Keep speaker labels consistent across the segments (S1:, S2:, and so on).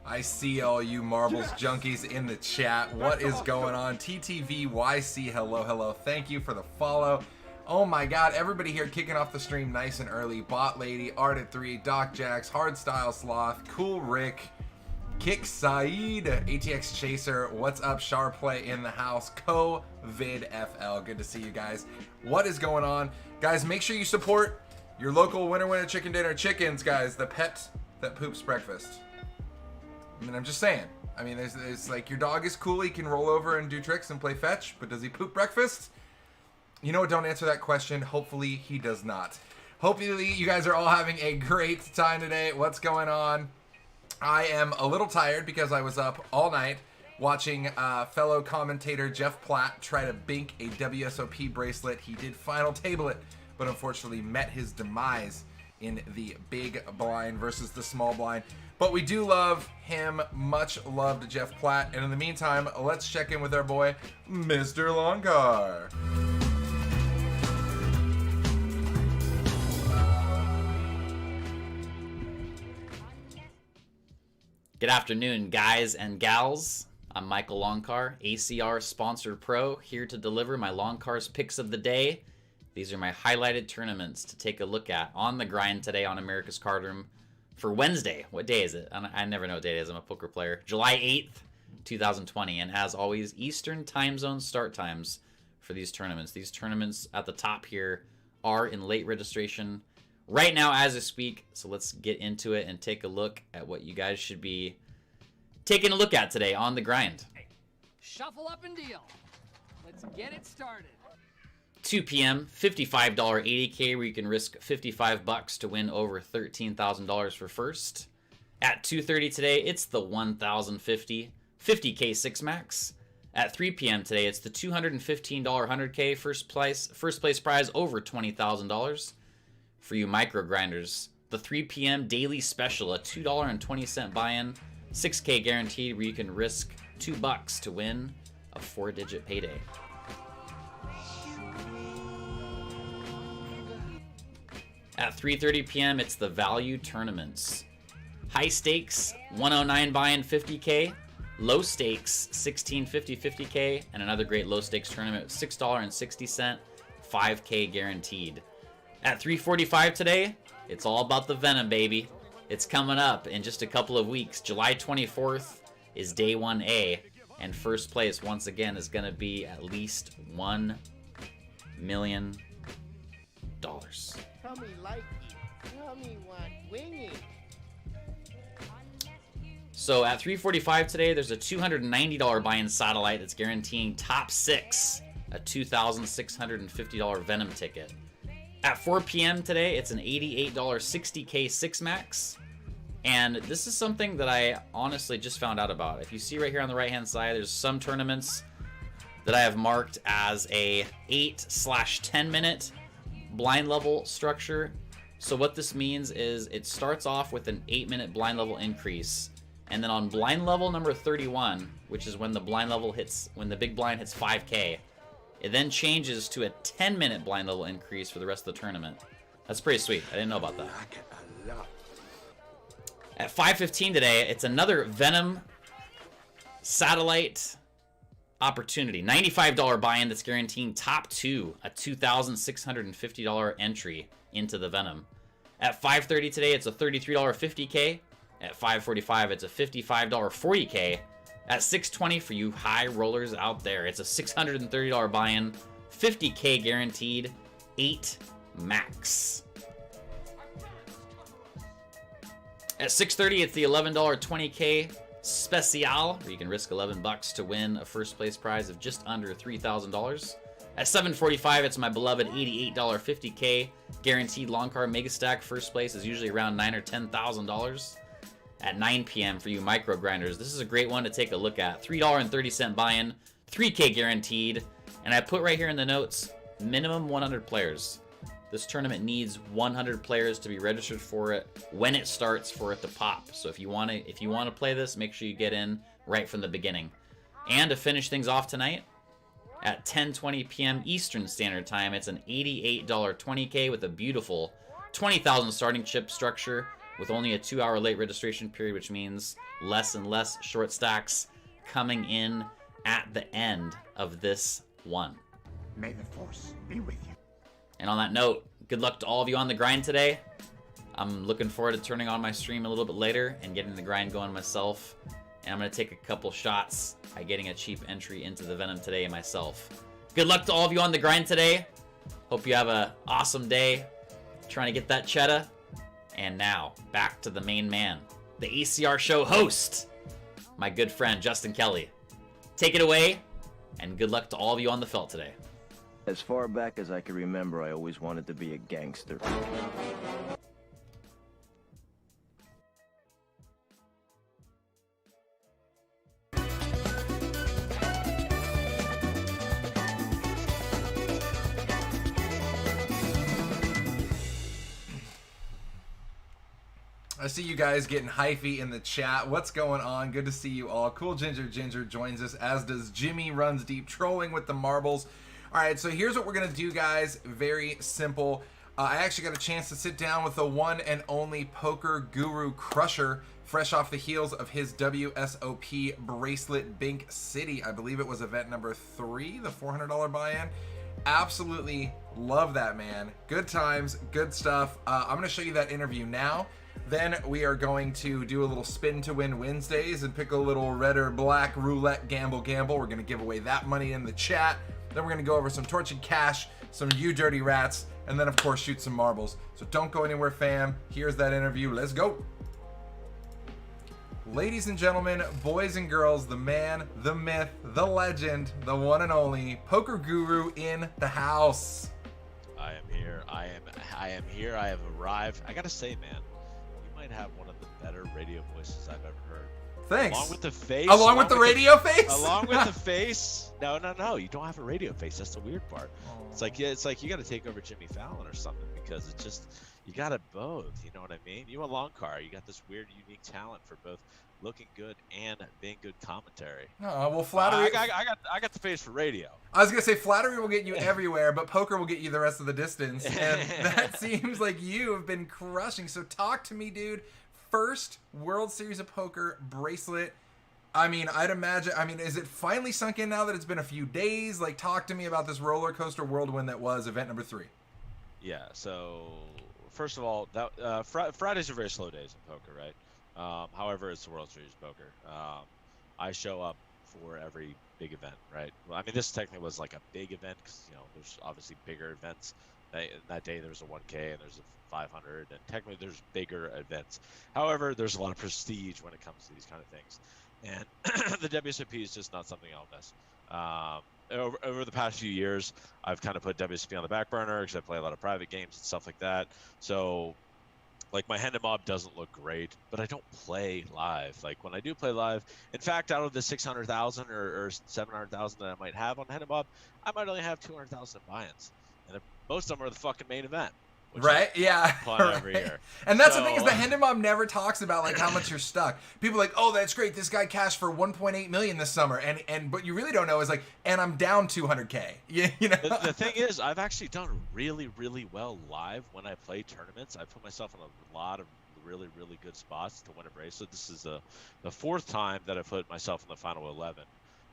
S1: I see all you marbles junkies in the chat. What is going on? TTVYC, hello, hello. Thank you for the follow. Oh my god, everybody here kicking off the stream nice and early. Bot Lady, Art at 3, Doc Jax, Hardstyle Sloth, Cool Rick, Kick Saeed, ATX Chaser, what's up, Sharplay in the house, COVID FL, good to see you guys. What is going on? Guys, make sure you support your local winner chicken dinner chickens, guys, the pet that poops breakfast. I mean, I'm just saying. I mean, there's like, your dog is cool, he can roll over and do tricks and play fetch, but does he poop breakfast? You know what, don't answer that question. Hopefully he does not. Hopefully you guys are all having a great time today. What's going on? I am a little tired because I was up all night watching fellow commentator Jeff Platt try to bink a WSOP bracelet. He did final table it, but unfortunately met his demise in the big blind versus the small blind. But we do love him. Much love to Jeff Platt. And in the meantime, let's check in with our boy, Mr. Longcar.
S2: Good afternoon, guys and gals. I'm Michael Longcar, ACR Sponsored Pro, here to deliver my Longcar's picks of the day. These are my highlighted tournaments to take a look at on the grind today on America's Card Room for Wednesday. What day is it? I never know what day it is. I'm a poker player. July 8th, 2020. And as always, Eastern time zone start times for these tournaments. These tournaments at the top here are in late registration right now as I speak. So let's get into it and take a look at what you guys should be taking a look at today on the grind.
S3: Shuffle up and deal. Let's get it started.
S2: 2 p.m., $55 80K where you can risk $55 to win over $13,000 for first. At 2:30 today, it's the 1,050 50K 6 max. At 3 p.m. today, it's the $215 100K first place prize over $20,000. For you micro grinders, the 3 p.m. daily special, a $2.20 buy-in, 6K guaranteed where you can risk $2 to win a 4-digit payday. At 3:30 p.m., it's the value tournaments. High stakes, 109 buy-in 50K. Low stakes, 1650 50K. And another great low stakes tournament, $6.60, 5K guaranteed. At 3:45 today, it's all about the Venom, baby. It's coming up in just a couple of weeks. July 24th is day 1A. And first place, once again, is going to be at least $1 million.
S4: Tell me like it. Tell me what winning.
S2: So at 3:45 today, there's a $290 buy-in satellite that's guaranteeing top 6, a $2,650 Venom ticket. At 4 p.m. today, it's an $88 60K 6 max. And this is something that I honestly just found out about. If you see right here on the right-hand side, there's some tournaments that I have marked as a 8/10 minute blind level structure. So what this means is it starts off with an 8-minute blind level increase, and then on blind level number 31, which is when the blind level hits, when the big blind hits 5K, it then changes to a 10-minute blind level increase for the rest of the tournament. That's pretty sweet. I didn't know about that. At 5:15 today, it's another Venom satellite opportunity. $95 buy-in that's guaranteeing top 2, a $2,650 entry into the Venom. At 5:30 today, it's a $33 50K. At 5:45, it's a $55 40K. At 6:20, for you high rollers out there, it's a $630 buy-in, 50K guaranteed, 8 max. At 6:30, it's the $11 20K Special, where you can risk $11 to win a first place prize of just under $3,000. At 7:45, it's my beloved $88 50K guaranteed long card mega stack. First place is usually around $9,000 or $10,000. At 9 p.m. for you micro grinders, this is a great one to take a look at. $3.30 buy-in, 3K guaranteed, and I put right here in the notes, minimum 100 players. This tournament needs 100 players to be registered for it when it starts for it to pop. So if you want to play this, make sure you get in right from the beginning. And to finish things off tonight, at 10:20 p.m. Eastern Standard Time, it's an $88 20K with a beautiful 20,000 starting chip structure with only a 2-hour late registration period, which means less and less short stacks coming in at the end of this one.
S5: May the force be with you.
S2: And on that note, good luck to all of you on the grind today. I'm looking forward to turning on my stream a little bit later and getting the grind going myself. And I'm going to take a couple shots at getting a cheap entry into the Venom today myself. Good luck to all of you on the grind today. Hope you have an awesome day trying to get that cheddar. And now, back to the main man, the ACR Show host, my good friend Justin Kelly. Take it away, and good luck to all of you on the felt today.
S6: As far back as I can remember, I always wanted to be a gangster.
S1: I see you guys getting hyphy in the chat. What's going on? Good to see you all. Cool Ginger joins us, as does Jimmy Runs Deep, trolling with the marbles. All right, so here's what we're going to do, guys. Very simple. I actually got a chance to sit down with the one and only poker guru Crusher, fresh off the heels of his WSOP bracelet Bink City. I believe it was event number 3, the $400 buy-in. Absolutely love that, man. Good times, good stuff. I'm going to show you that interview now. Then we are going to do a little spin to win Wednesdays and pick a little red or black roulette gamble. We're going to give away that money in the chat. Then we're going to go over some tortured cash, some You Dirty Rats, and then of course shoot some marbles. So don't go anywhere, fam. Here's that interview. Let's go. Ladies and gentlemen, boys and girls, the man, the myth, the legend, the one and only poker guru in the house.
S7: I am here. I am here. I have arrived. I gotta say, man, you might have one of the better radio voices I've ever heard.
S1: Thanks.
S7: Along with the face.
S1: Along with the radio face?
S7: Along with the face. No. You don't have a radio face. That's the weird part. It's like you got to take over Jimmy Fallon or something, because it's just, you got it both. You know what I mean? You and Long Car, you got this weird, unique talent for both looking good and being good commentary.
S1: Oh, well, flattery.
S7: I got the face for radio.
S1: I was gonna say flattery will get you everywhere, but poker will get you the rest of the distance, and that seems like you have been crushing. So talk to me, dude. First World Series of Poker bracelet. I mean, I'd imagine. I mean, is it finally sunk in now that it's been a few days? Like, talk to me about this roller coaster whirlwind that was event number 3.
S7: Yeah. So first of all, that Fridays are very slow days in poker, right? However, it's the World Series of Poker. I show up for every big event, right? Well, I mean, this technically was like a big event because, you know, there's obviously bigger events. That day there was a 1K and there's a 500, and technically there's bigger events. However, there's a lot of prestige when it comes to these kind of things, and the WSOP is just not something I'll miss. Over the past few years, I've kind of put WSOP on the back burner because I play a lot of private games and stuff like that. So, like, my hand mob doesn't look great, but I don't play live. Like, when I do play live, in fact, out of the 600,000 or 700,000 that I might have on hand mob, I might only have 200,000 buy-ins, and most of them are the fucking main event.
S1: Right? Yeah.
S7: Fun
S1: right.
S7: every year.
S1: And that's the thing, is the Hendon Mob never talks about like how much you're stuck. People are like, oh, that's great. This guy cashed for 1.8 million this summer, and but you really don't know is like, and I'm down 200K. You know.
S7: The thing is, I've actually done really, really well live when I play tournaments. I put myself in a lot of really, really good spots to win a bracelet. This is the 4th time that I've put myself in the final 11.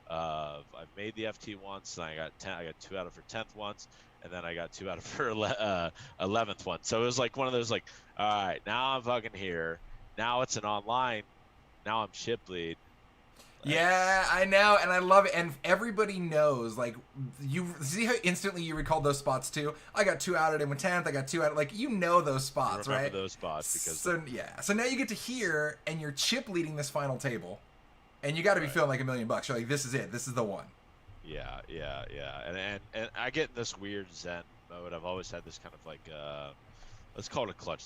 S7: I've made the FT once, and I got 2 out of for 10th once, and then I got 2 out of for 11th one. So it was like one of those, like, all right, now I'm fucking here. Now it's an online. Now I'm chip lead.
S1: Yeah, I know, and I love it, and everybody knows. Like, you see how instantly you recalled those spots too. I got 2 out in 10th. I got 2 out. Like, you know those spots, right?
S7: Those spots because
S1: so now you get to here, and you're chip leading this final table, and you got to be feeling like $1 million. You're like, this is it. This is the one.
S7: Yeah. And I get in this weird zen mode. I've always had this kind of like, let's call it a clutch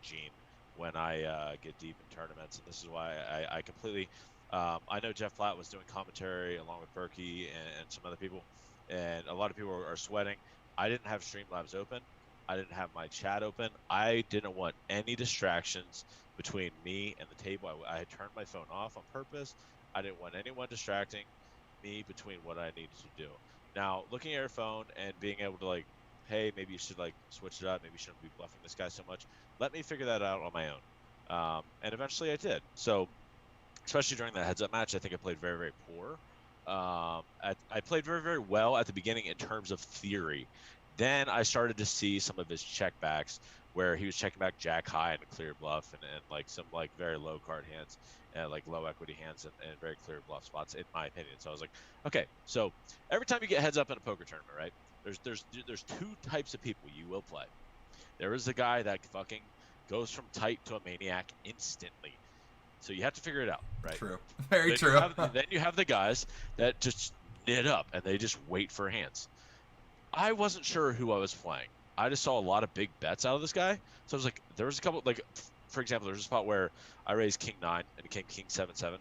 S7: gene when I get deep in tournaments. And this is why I completely, I know Jeff Platt was doing commentary along with Berkey and some other people, and a lot of people are sweating. I didn't have Streamlabs open. I didn't have my chat open. I didn't want any distractions between me and the table. I had turned my phone off on purpose. I didn't want anyone distracting me between what I needed to do. Now, looking at your phone and being able to like hey, maybe you should like switch it up. Maybe you shouldn't be bluffing this guy so much. Let me figure that out on my own. And eventually I did. So especially during that heads-up match, I think I played very, very poor. I played very, very well at the beginning in terms of theory. Then I started to see some of his checkbacks where he was checking back jack high and a clear bluff, and like some like very low card hands, and like low equity hands, and very clear bluff spots, in my opinion. So I was like, okay, so every time you get heads up in a poker tournament, right? There's two types of people you will play. There is the guy that fucking goes from tight to a maniac instantly. So you have to figure it out, right?
S1: True. Very
S7: then
S1: true.
S7: Then you have the guys that just knit up and they just wait for hands. I wasn't sure who I was playing. I just saw a lot of big bets out of this guy. So I was like, there was a couple, like, for example, there was a spot where I raised king 9 and it came king 7-7,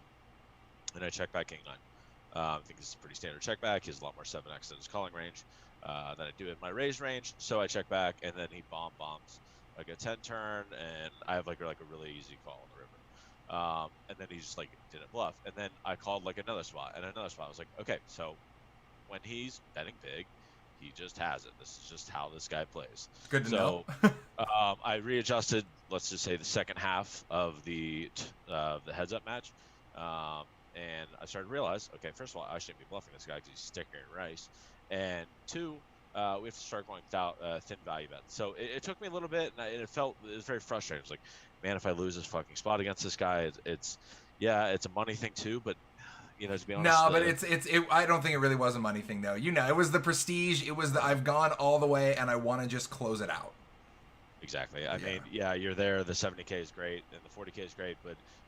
S7: and I checked back king 9. I think this is a pretty standard check back. He has a lot more 7x in his calling range than I do in my raise range. So I check back, and then he bombs like a 10 turn, and I have like a really easy call on the river. And then he just like didn't bluff. And then I called like another spot and another spot. I was like, okay, so when he's betting big, he just has it. This is just how this guy plays.
S1: Good to know.
S7: I readjusted, let's just say, the second half of the heads-up match, and I started to realize, okay, first of all, I shouldn't be bluffing this guy because he's sticker and rice, and two, we have to start going thin value bets. So it took me a little bit, and it was very frustrating. It was like, man, if I lose this fucking spot against this guy, it's a money thing too, but you know, to be honest.
S1: No, but I don't think it really was a money thing though. You know, it was the prestige. It was the I've gone all the way and I want to just close it out.
S7: Exactly. I mean, yeah, you're there. The 70K is great and the 40K is great,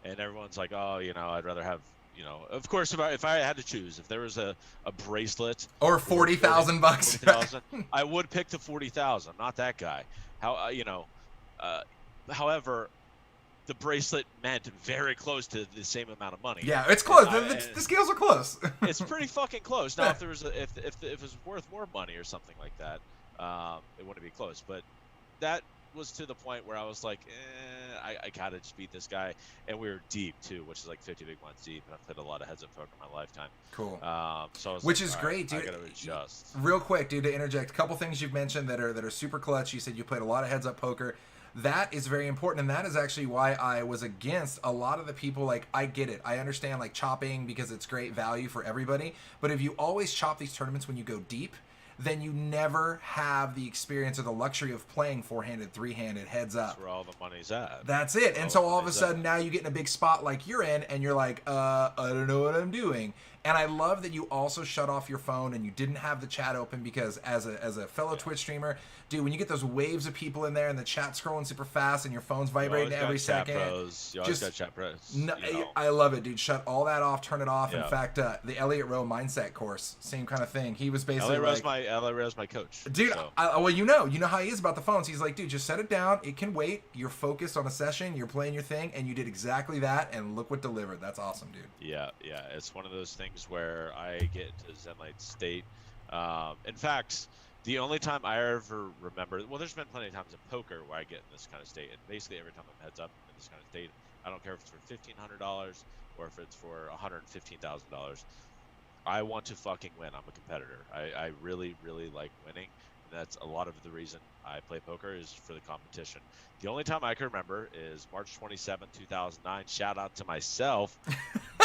S7: and everyone's like, oh, you know, I'd rather have, you know, of course, if I had to choose, if there was a bracelet
S1: or $40,000,
S7: 40,000, I would pick the 40,000. Not that guy. However, the bracelet meant very close to the same amount of money.
S1: Yeah, it's close. The scales are close.
S7: It's pretty fucking close. Now, if there was if it was worth more money or something like that, it wouldn't be close. But that was to the point where I was like, I gotta just beat this guy, and we were deep too, which is like 50 big blinds deep, and I've played a lot of heads up poker in my lifetime.
S1: Cool.
S7: So I was
S1: which
S7: like,
S1: is
S7: all
S1: great,
S7: right,
S1: dude.
S7: I gotta adjust.
S1: Real quick, dude, to interject, a couple things you've mentioned that are super clutch. You said you played a lot of heads up poker. That is very important, and that is actually why I was against a lot of the people. Like, I get it. I understand, like, chopping because it's great value for everybody. But if you always chop these tournaments when you go deep, then you never have the experience or the luxury of playing four-handed, three-handed, heads up.
S7: That's where all the money's at.
S1: That's it. And so all of a sudden, now you get in a big spot like you're in, and you're like, I don't know what I'm doing. And I love that you also shut off your phone and you didn't have the chat open, because as a fellow Twitch streamer, dude, when you get those waves of people in there and the chat scrolling super fast and your phone's vibrating every second,
S7: you always got chat pros.
S1: No,
S7: you know.
S1: I love it, dude. Shut all that off, turn it off.
S7: Yeah.
S1: In fact, the Elliot Rowe mindset course, same kind of thing. He was basically
S7: Elliot Rowe's my coach,
S1: dude.
S7: So.
S1: Well, you know how he is about the phones. He's like, dude, just set it down. It can wait. You're focused on a session. You're playing your thing, and you did exactly that. And look what delivered. That's awesome, dude.
S7: Yeah. It's one of those things where I get into Zen-like state. In fact, the only time I ever remember, well, there's been plenty of times in poker where I get in this kind of state, and basically every time I'm heads up in this kind of state, I don't care if it's for $1,500 or if it's for $115,000. I want to fucking win. I'm a competitor. I really, really like winning. And that's a lot of the reason I play poker, is for the competition. The only time I can remember is March 27, 2009. Shout out to myself.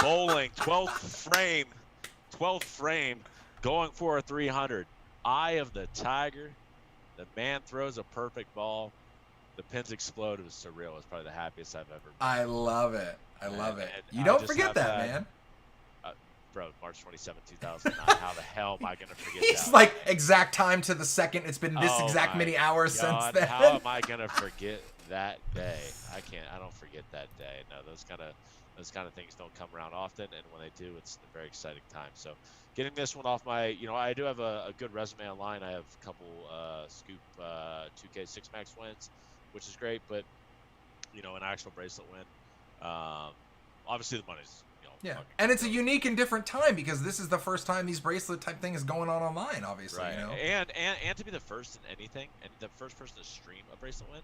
S7: Bowling, 12th frame, going for a 300. Eye of the tiger. The man throws a perfect ball. The pins explode. It was surreal. It was probably the happiest I've ever been.
S1: I love it.
S7: And
S1: You
S7: I
S1: don't
S7: just
S1: forget
S7: have
S1: that, man.
S7: Bro, March 27, 2009. How the hell am I going to forget that?
S1: It's like exact time to the second. It's been this exact
S7: my
S1: many hours
S7: God,
S1: since then.
S7: How am I going to forget that day? I don't forget that day. No, those kind of things don't come around often, and when they do, it's a very exciting time. So getting this one off my, I do have a good resume online. I have a couple Scoop 2K 6-max wins, which is great, but an actual bracelet win, obviously the money's
S1: yeah, and it's a unique and different time, because this is the first time these bracelet type thing is going on online, obviously.
S7: Right. And to be the first in anything, and the first person to stream a bracelet win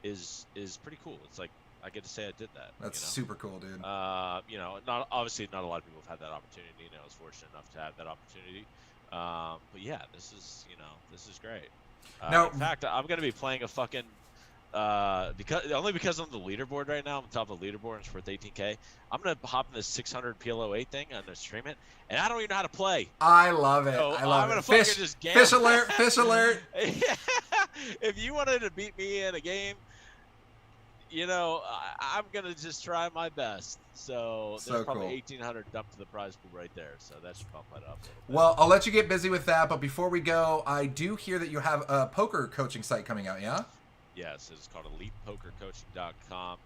S7: is pretty cool. It's like I get to say I did that.
S1: That's super cool, dude.
S7: Not obviously not a lot of people have had that opportunity. I was fortunate enough to have that opportunity. But yeah, this is great.
S1: Now-
S7: in fact, I'm gonna be playing a fucking because I'm the leaderboard right now. I'm top of the leaderboard and it's worth 18K. I'm gonna hop in this 600 PLO8 thing. I'm gonna stream it, and I don't even know how to play.
S1: I love it.
S7: So
S1: I love
S7: I'm gonna
S1: it.
S7: fucking
S1: Fish,
S7: just
S1: fish alert, fish alert.
S7: If you wanted to beat me in a game, you know, I'm gonna just try my best. So there's probably
S1: cool.
S7: 1,800 dumped to the prize pool right there. So that should bump it up a little bit.
S1: Well, I'll let you get busy with that, but before we go, I do hear that you have a poker coaching site coming out, yeah?
S7: Yes, it's called ElitePokerCoaching.com.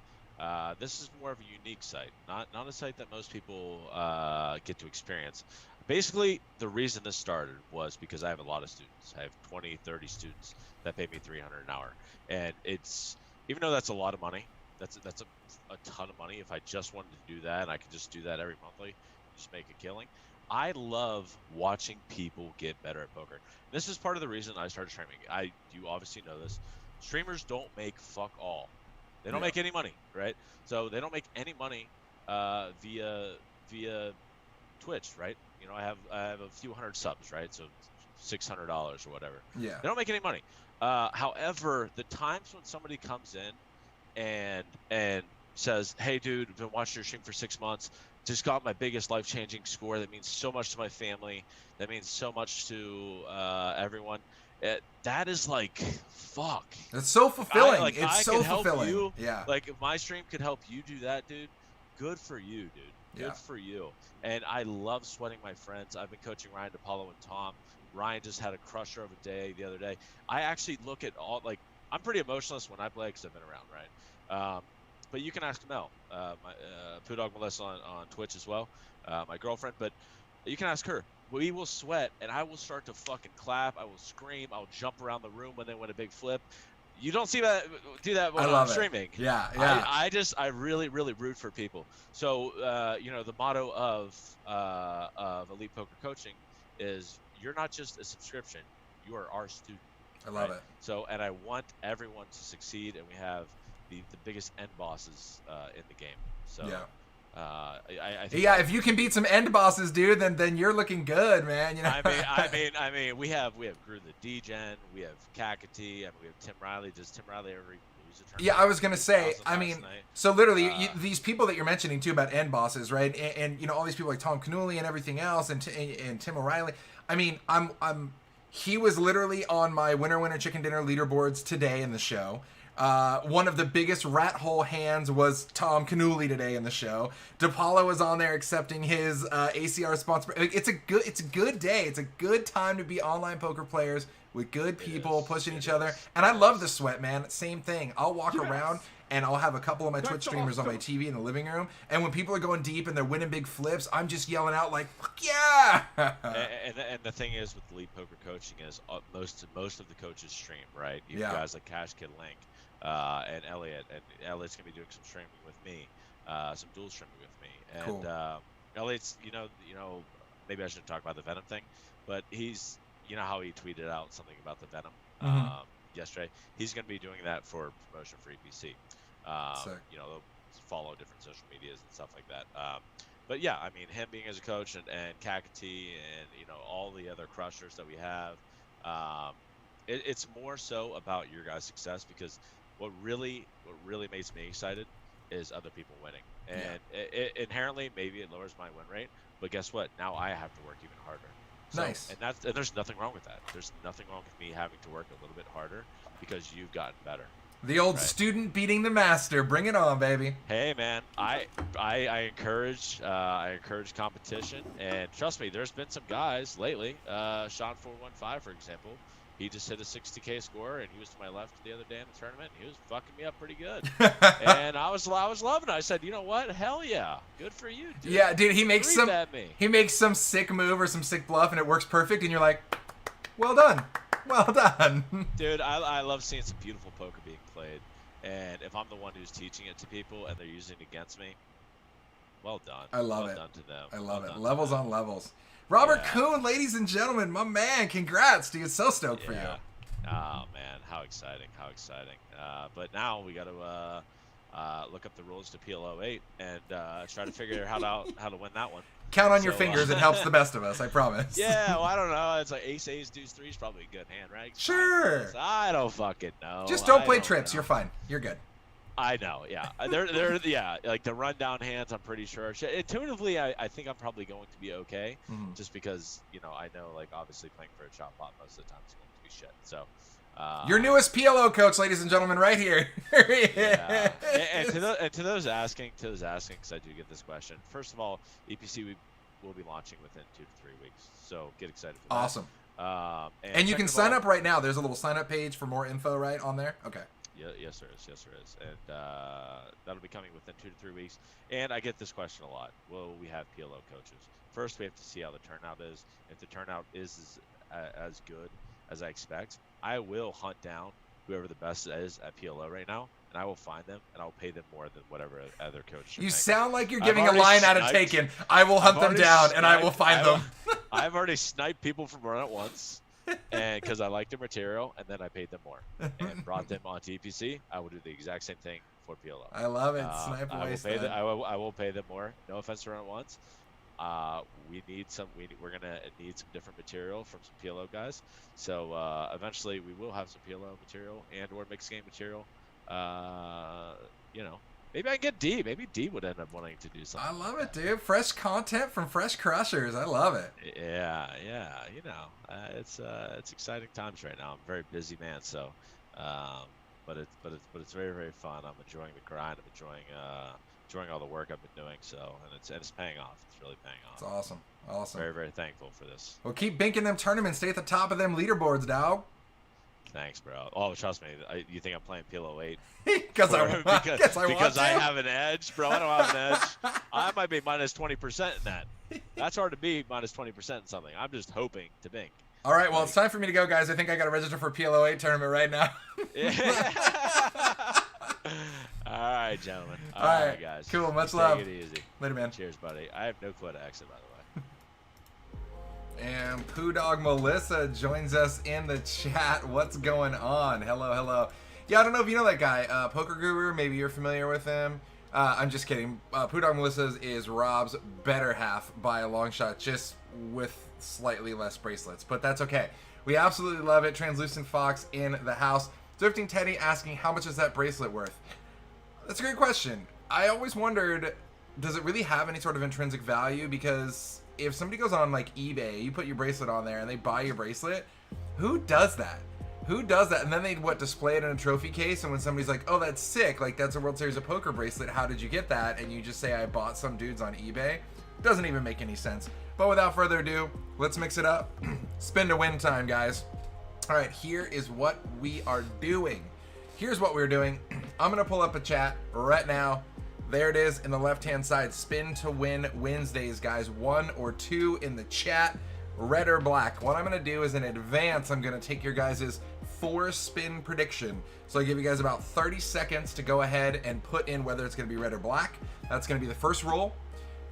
S7: This is more of a unique site, not a site that most people get to experience. Basically, the reason this started was because I have a lot of students. I have 20, 30 students that pay me $300 an hour, and it's, even though that's a lot of money, that's a ton of money. If I just wanted to do that, and I could just do that every monthly, just make a killing. I love watching people get better at poker. This is part of the reason I started streaming. You obviously know this. Streamers don't make fuck all. They don't make any money, right? So they don't make any money via Twitch, right? You know, I have a few hundred subs, right? So $600 or whatever.
S1: Yeah.
S7: They don't make any money. However, the times when somebody comes in and says, "Hey, dude, I've been watching your stream for 6 months. Just got my biggest life-changing score. That means so much to my family. That means so much to everyone." That is like, fuck.
S1: It's so fulfilling.
S7: I
S1: it's so
S7: could help
S1: fulfilling.
S7: you.
S1: Yeah.
S7: Like, if my stream could help you do that, dude, good for you, dude. Good
S1: Yeah.
S7: for you. And I love sweating my friends. I've been coaching Ryan DePaulo and Tom. Ryan just had a crusher of a day the other day. I actually look at all, like, I'm pretty emotionless when I play because I've been around, right? But you can ask Mel, my Poo Dog Melissa on Twitch as well, my girlfriend. But you can ask her. We will sweat, and I will start to fucking clap. I will scream. I'll jump around the room when they win a big flip. You don't see that do that when I'm streaming.
S1: Yeah.
S7: I really root for people. So you know, the motto of Elite Poker Coaching is, you're not just a subscription, you are our student.
S1: I love it.
S7: So, and I want everyone to succeed, and we have the biggest end bosses in the game. So
S1: Yeah.
S7: I think
S1: Yeah, if you can beat some end bosses, dude, then you're looking good, man. You know.
S7: I mean, we have Gru the D-Gen, we have Kakati, and we have Tim Riley. Does Tim Riley ever lose a tournament?
S1: Yeah, I was gonna say. I mean,
S7: night?
S1: so literally, these people that you're mentioning too about end bosses, right? And you know, all these people like Tom Canuli and everything else, and Tim O'Reilly. I mean, he was literally on my winner chicken dinner leaderboards today in the show. One of the biggest rat hole hands was Tom Canuli today in the show. DePaulo was on there accepting his ACR sponsor. Like, it's a good day. It's a good time to be online poker players with good people pushing each other. And I love the sweat, man. Same thing. I'll walk around and I'll have a couple of my Twitch streamers on my TV in the living room. And when people are going deep and they're winning big flips, I'm just yelling out like, "Fuck yeah!"
S7: and the thing is with Elite Poker Coaching is most of the coaches stream, right? Even guys like Cash Kid Link. And Elliot, and Elliot's gonna be doing some streaming with me, some dual streaming with me, and
S1: Cool.
S7: Elliot's, you know, maybe I shouldn't talk about the Venom thing, but he's, you know how he tweeted out something about the Venom yesterday. He's gonna be doing that for promotion for EPC. You know, they'll follow different social medias and stuff like that. But yeah, I mean, him being as a coach and Kakati and, you know, all the other crushers that we have, it's more so about your guys' success, because what really makes me excited is other people winning. And it inherently, maybe it lowers my win rate, but guess what? Now I have to work even harder. So,
S1: Nice.
S7: And there's nothing wrong with that. There's nothing wrong with me having to work a little bit harder because you've gotten better.
S1: The old student beating the master. Bring it on, baby.
S7: Hey, man, I encourage competition, and trust me, there's been some guys lately. Sean 415, for example. He just hit a 60K score, and he was to my left the other day in the tournament. And he was fucking me up pretty good, and I was loving it. I said, you know what? Hell yeah, good for you, dude.
S1: Yeah, dude. He makes
S7: Breathe
S1: some sick move or some sick bluff, and it works perfect. And you're like, well done, well done.
S7: Dude, I love seeing some beautiful poker being played, and if I'm the one who's teaching it to people and they're using it against me, well done.
S1: I love
S7: well
S1: it.
S7: Done to them.
S1: I love
S7: well
S1: it. Levels on levels. Robert
S7: Yeah.
S1: Kuhn, ladies and gentlemen, my man, congrats, dude. So stoked for you.
S7: Oh man, how exciting! How exciting! But now we got to. look up the rules to PL08 and try to figure out how to win that one.
S1: Count on your
S7: So,
S1: fingers. It helps the best of us, I promise.
S7: Yeah, well, I don't know. It's like ace, deuce, 3 is probably a good hand, right?
S1: Sure.
S7: I don't fucking know.
S1: Just don't play
S7: I
S1: trips.
S7: know.
S1: You're fine. You're good.
S7: I know, yeah. They're yeah, like the rundown hands, I'm pretty sure. Intuitively, I think I'm probably going to be okay, just because, you know, I know, like, obviously playing for a chop pot most of the time is going to be shit. So,
S1: your newest PLO coach, ladies and gentlemen, right here.
S7: yeah. And to those asking, because I do get this question. First of all, EPC will be launching within 2 to 3 weeks, so get excited for that.
S1: Awesome. And you
S7: second
S1: can
S7: of
S1: sign
S7: all-
S1: up right now. There's a little sign up page for more info right on there. Okay.
S7: Yeah, yes, there is. Yes, there is. And that'll be coming within 2 to 3 weeks. And I get this question a lot. Will we have PLO coaches? First, we have to see how the turnout is. If the turnout is as good as I expect, I will hunt down whoever the best is at PLO right now, and I will find them, and I'll pay them more than whatever other coach.
S1: You sound like you're giving a
S7: already
S1: line out of
S7: sniped-
S1: Taken. I will hunt
S7: I've
S1: them
S7: already
S1: down, and I will
S7: sniped-
S1: find them.
S7: I've already sniped people from Run It Once, and because I liked their material, and then I paid them more and brought them onto EPC. I will do the exact same thing for PLO.
S1: I love it. Snipe
S7: I
S1: away
S7: will pay
S1: stun.
S7: I will pay them more. No offense to Run It Once. We need some. We're gonna need some different material from some PLO guys. So eventually we will have some PLO material and/or mixed game material. You know, maybe I can get D. Maybe D would end up wanting to do something.
S1: I love it, dude. Fresh content from Fresh Crushers. I love it.
S7: Yeah. You know, it's exciting times right now. I'm a very busy man, so, but it's very, very fun. I'm enjoying the grind. I'm enjoying all the work I've been doing. So, and it's paying off. It's really paying off.
S1: It's awesome. Awesome.
S7: Very, very thankful for this.
S1: Well, keep binking them tournaments. Stay at the top of them leaderboards, dog.
S7: Thanks, bro. Oh, trust me. You think I'm playing PLO 8?
S1: Because I
S7: because I have an edge, bro. I don't have an edge. I might be minus 20% in that. That's hard to be minus 20% in something. I'm just hoping to bink.
S1: All right, well, it's time for me to go, guys. I think I got to register for PLO8 tournament right now.
S7: All right, gentlemen.
S1: All right,
S7: guys.
S1: cool. Much
S7: Take
S1: love.
S7: it easy.
S1: Later, man.
S7: Cheers, buddy. I have no clue how to exit, by the way.
S1: And Poo Dog Melissa joins us in the chat. What's going on? Hello, hello. Yeah, I don't know if you know that guy, Poker Guru. Maybe you're familiar with him. I'm just kidding. Poo Dog Melissa is Rob's better half by a long shot, just with slightly less bracelets. But that's okay. We absolutely love it. Translucent Fox in the house. Drifting Teddy asking, how much is that bracelet worth? That's a great question. I always wondered, does it really have any sort of intrinsic value? Because if somebody goes on like eBay, you put your bracelet on there and they buy your bracelet, who does that? Who does that? And then they display it in a trophy case, and when somebody's like, oh, that's sick, like that's a World Series of Poker bracelet, how did you get that? And you just say, I bought some dudes on eBay. Doesn't even make any sense. But without further ado, let's mix it up. Spin to win time, guys. All right, here is what we are doing. Here's what we're doing. I'm gonna pull up a chat right now. There it is in the left-hand side. Spin to win Wednesdays, guys. 1 or 2 in the chat, red or black. What I'm gonna do is in advance, I'm gonna take your guys' 4-spin prediction. So I give you guys about 30 seconds to go ahead and put in whether it's gonna be red or black. That's gonna be the first roll.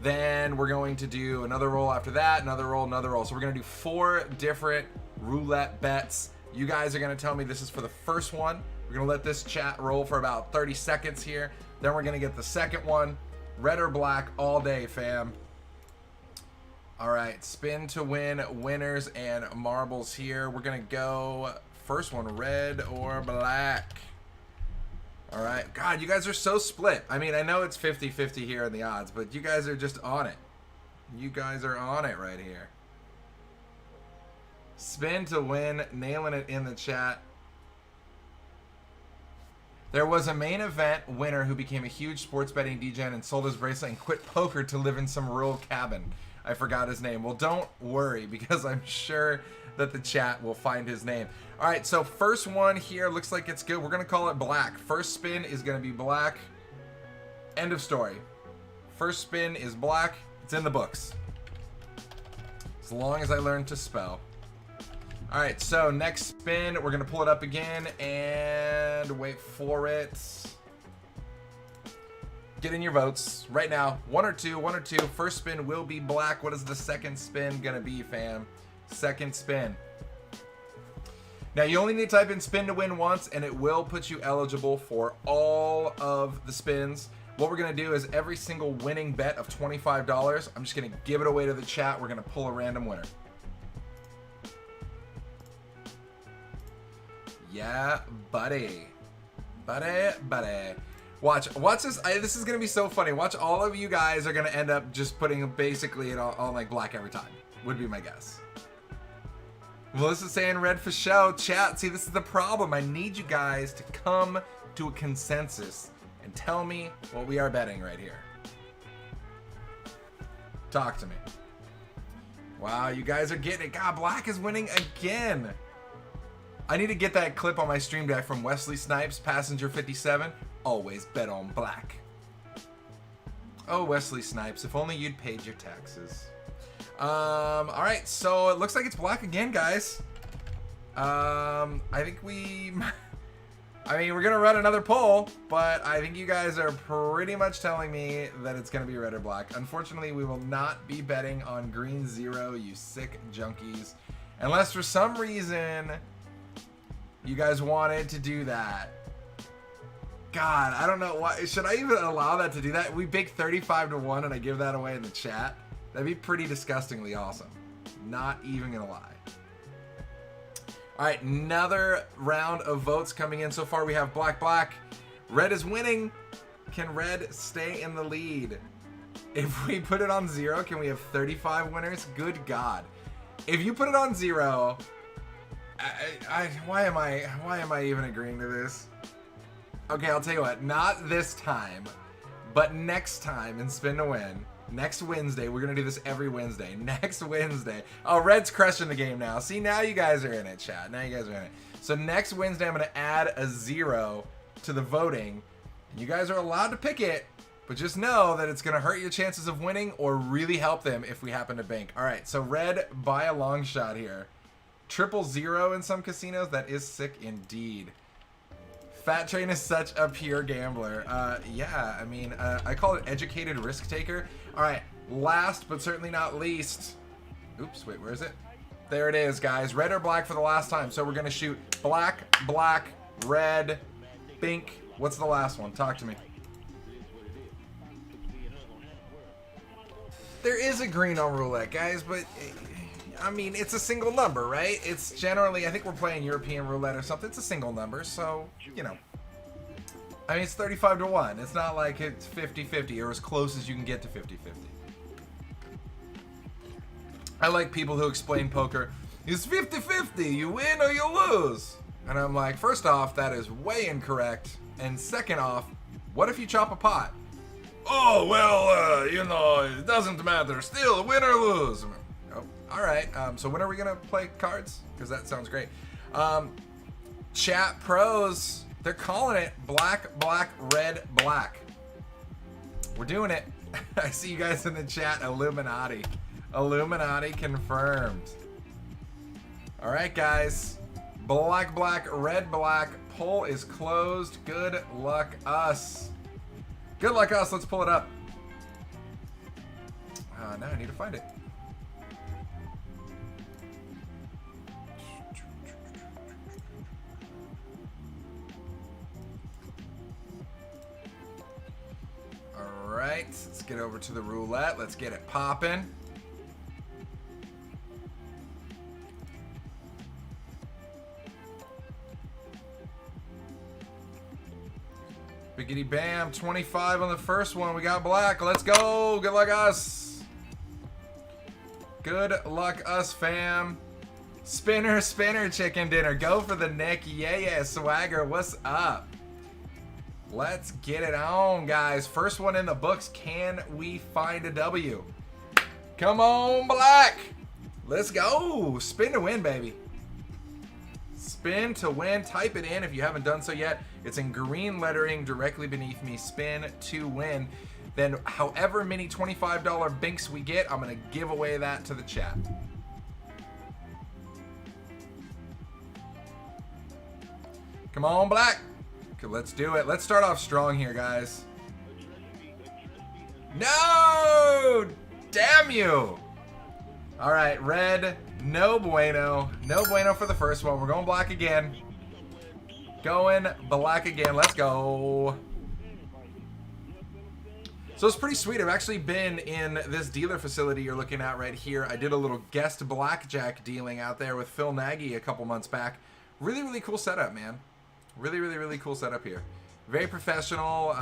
S1: Then we're going to do another roll after that, another roll, another roll. So we're gonna do 4 different roulette bets. You guys are gonna tell me this is for the first one. We're gonna let this chat roll for about 30 seconds here. Then we're gonna get the second one, red or black all day, fam. All right, spin to win winners and marbles here. We're gonna go first one, red or black. All right, God, you guys are so split. I mean, I know it's 50-50 here in the odds, but you guys are just on it. You guys are on it right here. Spin to win, nailing it in the chat. There was a main event winner who became a huge sports betting degen and sold his bracelet and quit poker to live in some rural cabin. I forgot his name. Well, don't worry, because I'm sure that the chat will find his name. All right, so first one here looks like it's good. We're going to call it black. First spin is going to be black. End of story. First spin is black. It's in the books. As long as I learn to spell. All right, so next spin, we're going to pull it up again and wait for it. Get in your votes right now. 1 or 2, 1 or 2. First spin will be black. What is the second spin going to be, fam? Second spin. Now, you only need to type in spin to win once, and it will put you eligible for all of the spins. What we're going to do is every single winning bet of $25, I'm just going to give it away to the chat. We're going to pull a random winner. Yeah, buddy. Buddy. Watch this. This is going to be so funny. Watch, all of you guys are going to end up just putting basically it all like black every time, would be my guess. Melissa's saying red for show. Chat, see, this is the problem. I need you guys to come to a consensus and tell me what we are betting right here. Talk to me. Wow, you guys are getting it. God, black is winning again. I need to get that clip on my stream deck from Wesley Snipes, Passenger 57. Always bet on black. Oh, Wesley Snipes, if only you'd paid your taxes. All right, so it looks like it's black again, guys. I think we're gonna run another poll, but I think you guys are pretty much telling me that it's gonna be red or black. Unfortunately, we will not be betting on green 0, you sick junkies, unless for some reason you guys wanted to do that. God, I don't know why. Should I even allow that to do that? We bake 35 to 1 and I give that away in the chat. That'd be pretty disgustingly awesome. Not even gonna lie. All right, another round of votes coming in. So far we have black. Red is winning. Can red stay in the lead? If we put it on 0, can we have 35 winners? Good God. If you put it on 0, why am I even agreeing to this? Okay, I'll tell you what, not this time, but next time in Spin to Win, next Wednesday, we're going to do this every Wednesday. Next Wednesday. Oh, Red's crushing the game now. See, now you guys are in it, chat. Now you guys are in it. So next Wednesday, I'm going to add a 0 to the voting. You guys are allowed to pick it, but just know that it's going to hurt your chances of winning or really help them if we happen to bank. All right, so Red by a long shot here. 000 in some casinos. That is sick indeed. Fat Train is such a pure gambler. Yeah, I mean, I call it educated risk taker. All right, last but certainly not least. Oops, wait, where is it? There it is, guys. Red or black for the last time. So we're gonna shoot black, red, pink. What's the last one? Talk to me. There is a green on roulette, guys, but I mean, it's a single number, right? It's generally, I think we're playing European roulette or something. It's a single number, so, you know. I mean, it's 35 to 1. It's not like it's 50-50 or as close as you can get to 50-50. I like people who explain poker. It's 50-50. You win or you lose. And I'm like, first off, that is way incorrect. And second off, what if you chop a pot? Oh, well, you know, it doesn't matter. Still, win or lose. Oh, all right. So when are we gonna play cards? Because that sounds great. Chat pros, they're calling it black, red, black. We're doing it. I see you guys in the chat. Illuminati confirmed. All right, guys. Black, red, black. Poll is closed. Good luck us. Good luck us. Let's pull it up. Now I need to find it. Alright, let's get over to the roulette. Let's get it popping. Biggity bam, 25 on the first one. We got black. Let's go. Good luck us. Good luck us, fam. Spinner, chicken dinner. Go for the neck. Yeah, swagger. What's up? Let's get it on, guys. First one in the books. Can we find a W? Come on, black. Let's go. Spin to win, baby. Spin to win. Type it in if you haven't done so yet. It's in green lettering directly beneath me. Spin to win. Then however many $25 binks we get, I'm going to give away that to the chat. Come on, black. Okay, let's do it. Let's start off strong here, guys. No! Damn you! All right, red, no bueno. No bueno for the first one. We're going black again. Going black again. Let's go. So it's pretty sweet. I've actually been in this dealer facility you're looking at right here. I did a little guest blackjack dealing out there with Phil Nagy a couple months back. Really, really cool setup, man. Really, really, really cool setup here. Very professional.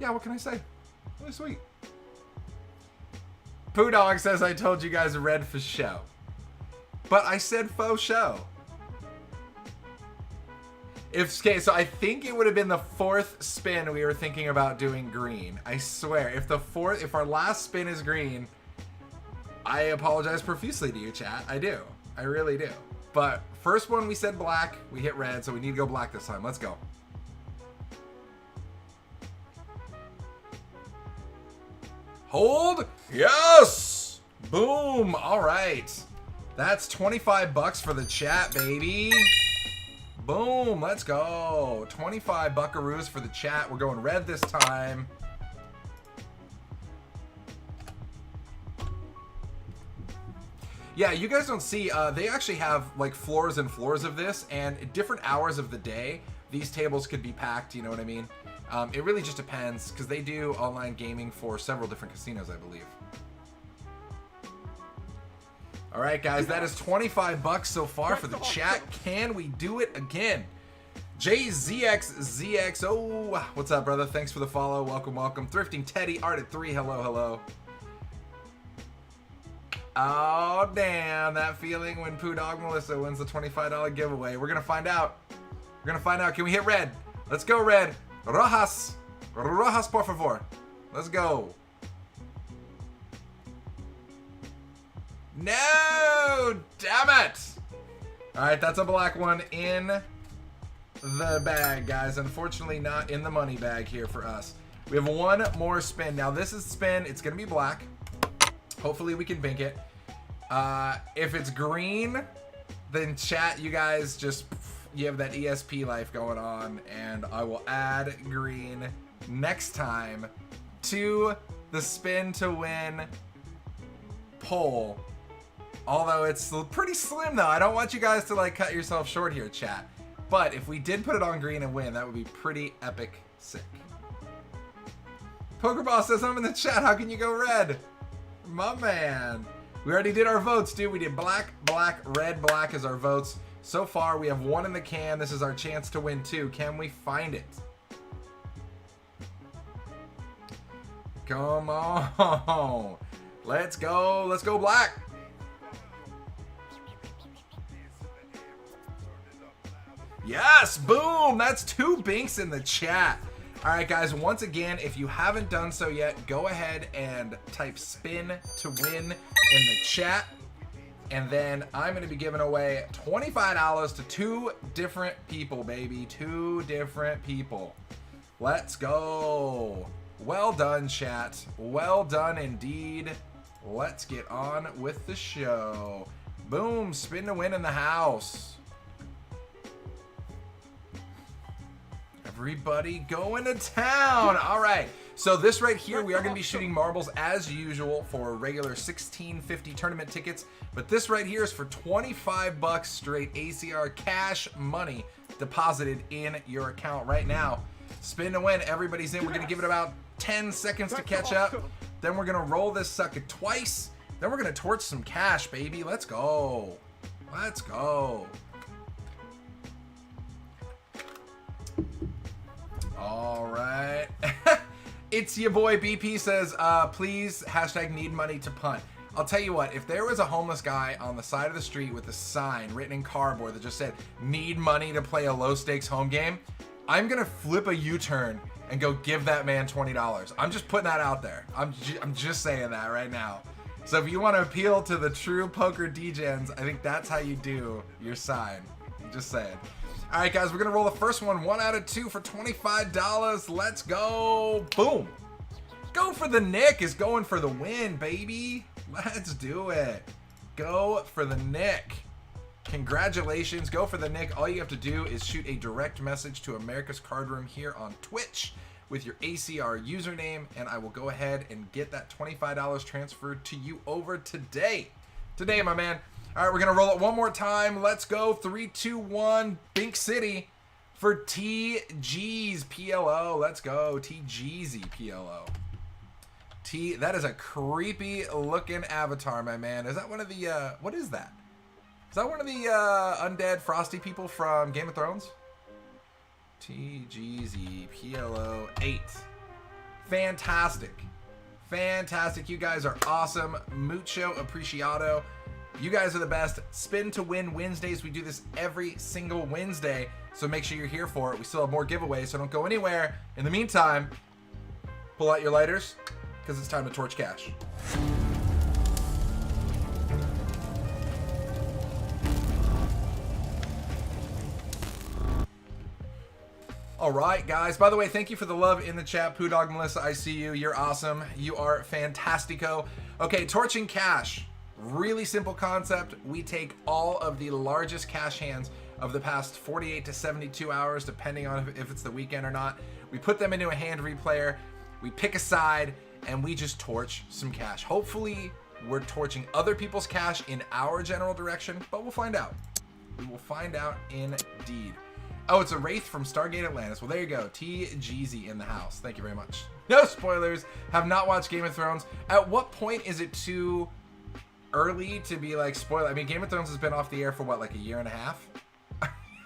S1: Yeah, what can I say? Really sweet. Poo Dog says I told you guys red for show. But I said faux show. Okay, so I think it would have been the fourth spin we were thinking about doing green. I swear, if our last spin is green, I apologize profusely to you, chat. I do. I really do. But first one we said black, we hit red, so we need to go black this time. Let's go. Hold. Yes. Boom. All right. That's 25 bucks for the chat, baby. Boom, let's go. 25 buckaroos for the chat. We're going red this time. Yeah, you guys don't see, they actually have like floors and floors of this, and at different hours of the day, these tables could be packed, you know what I mean? It really just depends, because they do online gaming for several different casinos, I believe. All right, guys, that is 25 bucks so far for the chat. Can we do it again? JZXZX. Oh, what's up, brother? Thanks for the follow. Welcome, welcome. Thrifting Teddy, Art at 3. Hello, hello. Oh, damn. That feeling when Poo Dog Melissa wins the $25 giveaway. We're going to find out. We're going to find out. Can we hit red? Let's go, red. Rojas. Rojas, por favor. Let's go. No! Damn it! Alright, that's a black one in the bag, guys. Unfortunately, not in the money bag here for us. We have one more spin. Now, this is spin. It's going to be black. Hopefully, we can bank it. If it's green, then chat, you guys just... You have that ESP life going on. And I will add green next time to the spin to win poll. Although it's pretty slim, though. I don't want you guys to, like, cut yourself short here, chat. But if we did put it on green and win, that would be pretty epic sick. Pokerball says, I'm in the chat. How can you go red? My man. We already did our votes, dude. We did black, black, red, black as our votes. So far, we have one in the can. This is our chance to win, too. Can we find it? Come on. Let's go. Let's go black. Yes, boom, that's 2 binks in the chat. All right, guys, once again, if you haven't done so yet, go ahead and type spin to win in the chat. And then I'm going to be giving away $25 to 2 different people, baby. 2 different people. Let's go. Well done, chat. Well done indeed. Let's get on with the show. Boom, spin to win in the house. Everybody going to town. All right. So this right here, we are going to be shooting marbles as usual for regular $16.50 tournament tickets. But this right here is for 25 bucks straight ACR cash money deposited in your account right now. Spin to win. Everybody's in. We're going to give it about 10 seconds to catch up. Then we're going to roll this sucker twice. Then we're going to torch some cash, baby. Let's go. Let's go. All right. It's your boy BP says, please hashtag need money to punt. I'll tell you what, if there was a homeless guy on the side of the street with a sign written in cardboard that just said, need money to play a low stakes home game, I'm going to flip a U-turn and go give that man $20. I'm just putting that out there. I'm just saying that right now. So if you want to appeal to the true poker degens, I think that's how you do your sign. I'm just saying. All right, guys, we're going to roll the first one. 1 out of 2 for $25. Let's go. Boom. Go for the Nick is going for the win, baby. Let's do it. Go for the Nick. Congratulations. Go for the Nick. All you have to do is shoot a direct message to America's Card Room here on Twitch with your ACR username, and I will go ahead and get that $25 transferred to you over today. Today, my man. All right, we're going to roll it one more time. Let's go. 3, 2, 1. Bink City for TG's PLO. Let's go. TGZ PLO. That is a creepy looking avatar, my man. Is that one of the, what is that? Is that one of the undead frosty people from Game of Thrones? TGZ PLO 8. Fantastic. Fantastic. You guys are awesome. Mucho apreciado. You guys are the best. Spin to win Wednesdays. We do this every single Wednesday, so make sure you're here for it. We still have more giveaways, so don't go anywhere. In the meantime, pull out your lighters, because it's time to torch cash. All right, guys. By the way, thank you for the love in the chat. Poo Dog Melissa, I see you. You're awesome. You are fantastico. Okay, torching cash. Really simple concept. We take all of the largest cash hands of the past 48 to 72 hours, depending on if it's the weekend or not. We put them into a hand replayer. We pick a side, and we just torch some cash. Hopefully, we're torching other people's cash in our general direction, but we'll find out. We will find out indeed. Oh, it's a Wraith from Stargate Atlantis. Well, there you go. TGZ in the house. Thank you very much. No spoilers. Have not watched Game of Thrones. At what point is it too early to be like spoiler? I mean, Game of Thrones has been off the air for what, like a year and a half?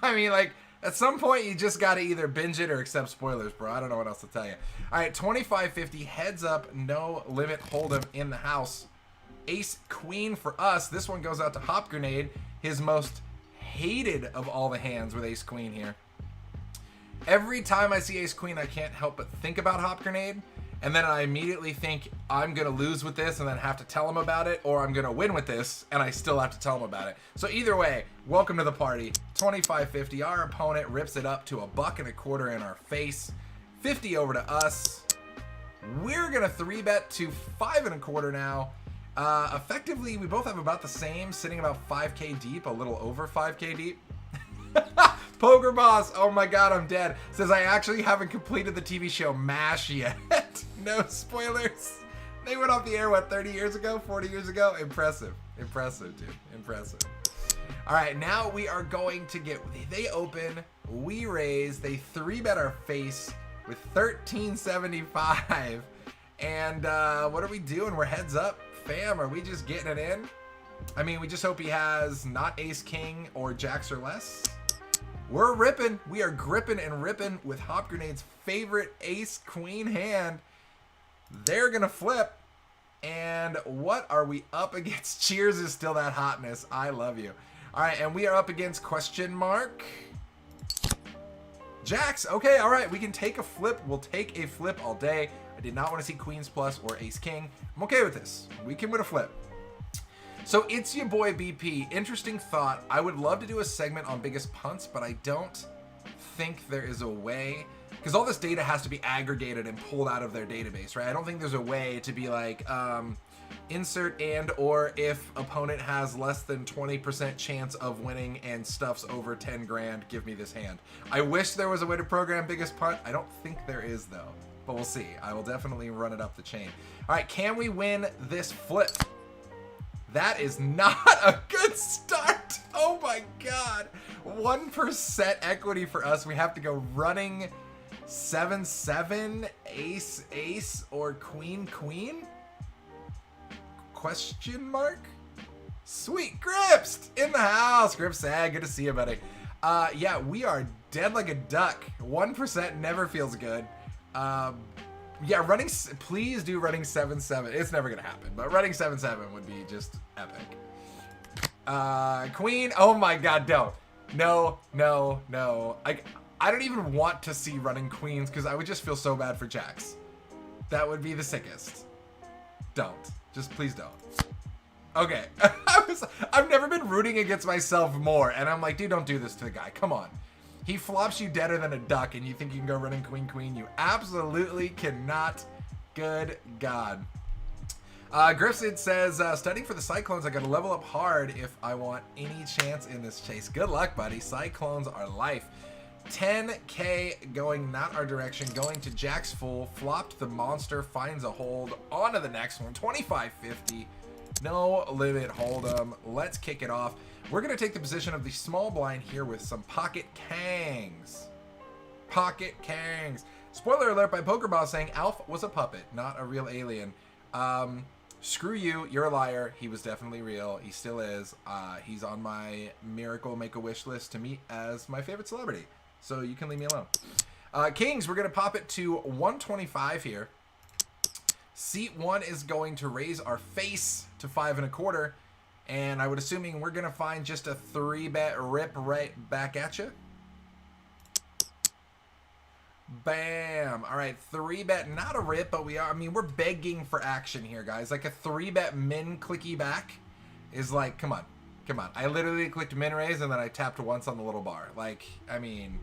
S1: I mean, like, at some point you just got to either binge it or accept spoilers, bro. I don't know what else to tell you. All right, 2550, heads up, no limit hold'em in the house. Ace Queen for us. This one goes out to Hop Grenade, his most hated of all the hands with Ace Queen here. Every time I see Ace Queen, I can't help but think about Hop Grenade, and then I immediately think I'm gonna lose with this and then have to tell him about it, or I'm gonna win with this and I still have to tell him about it. So either way, welcome to the party. 2550, our opponent rips it up to $1.25 in our face. 50 over to us. We're gonna 3-bet to 5.25 now. Effectively, we both have about the same, sitting about 5k deep, a little over 5k deep. Poker Boss, oh my god, I'm dead. Says, I actually haven't completed the TV show MASH yet. No spoilers. They went off the air, what, 30 years ago, 40 years ago? Impressive. Impressive, dude. Impressive. All right, now we are going to get, they open, we raise, they 3-bet our face with 1375. And what are we doing? We're heads up. Fam, are we just getting it in? I mean, we just hope he has not Ace King or Jacks or less. We're ripping. We are gripping and ripping with Hop Grenade's favorite Ace Queen hand. They're going to flip. And what are we up against? Cheers is still that hotness. I love you. All right, and we are up against question mark. Jacks. Okay, all right. We can take a flip. We'll take a flip all day. I did not want to see Queens Plus or Ace King. I'm okay with this. We can win a flip. So it's your boy BP. Interesting thought. I would love to do a segment on biggest punts, but I don't think there is a way, because all this data has to be aggregated and pulled out of their database, right? I don't think there's a way to be like, insert and or if opponent has less than 20% chance of winning and stuffs over 10 grand, give me this hand. I wish there was a way to program biggest punt. I don't think there is though, but we'll see. I will definitely run it up the chain. All right, can we win this flip? That is not a good start. Oh my God. 1% equity for us. We have to go running 7-7, ace, ace, or queen, queen? Question mark? Sweet. Grips in the house. Grips, good to see you, buddy. Yeah, we are dead like a duck. 1% never feels good. Yeah, please do running 7-7. It's never gonna happen, but running 7-7 would be just epic. Queen, oh my God, don't. No. I don't even want to see running queens because I would just feel so bad for jacks. That would be the sickest. Don't. Just please don't. Okay. I've never been rooting against myself more, and I'm like, dude, don't do this to the guy. Come on. He flops you deader than a duck, and you think you can go running queen, queen. You absolutely cannot. Good God. Griffith says, studying for the Cyclones, I gotta level up hard if I want any chance in this chase. Good luck, buddy. Cyclones are life. 10K going not our direction, going to Jack's full. Flopped the monster, finds a hold. On to the next one. 2550. No limit hold'em. Let's kick it off. We're going to take the position of the small blind here with some pocket kangs. Pocket kangs. Spoiler alert by PokerBoss saying Alf was a puppet, not a real alien. Screw you. You're a liar. He was definitely real. He still is. He's on my miracle make-a-wish list to meet as my favorite celebrity. So you can leave me alone. Kings, we're going to pop it to 125 here. Seat 1 is going to raise our face to 5 1/4. And I would assuming we're going to find just a 3-bet rip right back at you. Bam. All right, 3-bet, not a rip, but we are, I mean, we're begging for action here, guys. Like a 3-bet min clicky back is like, come on. Come on. I literally clicked min raise and then I tapped once on the little bar. Like, I mean,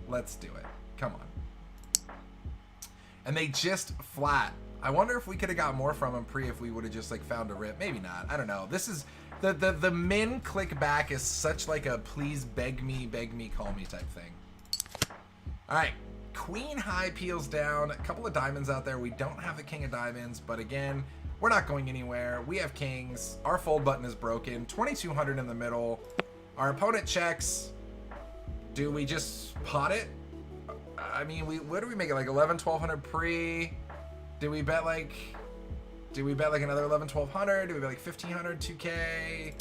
S1: let's do it. Come on. And they just flat. I wonder if we could have got more from him pre if we would have just like found a rip. Maybe not. I don't know. This is the min click back is such like a please beg me, call me type thing. All right. Queen high peels down. A couple of diamonds out there. We don't have the king of diamonds, but again, we're not going anywhere. We have kings. Our fold button is broken. 2200 in the middle. Our opponent checks. Do we just pot it? I mean, what do we make it, like 1200 pre? Do we bet like another 1200? Do we bet like 1500, 2K?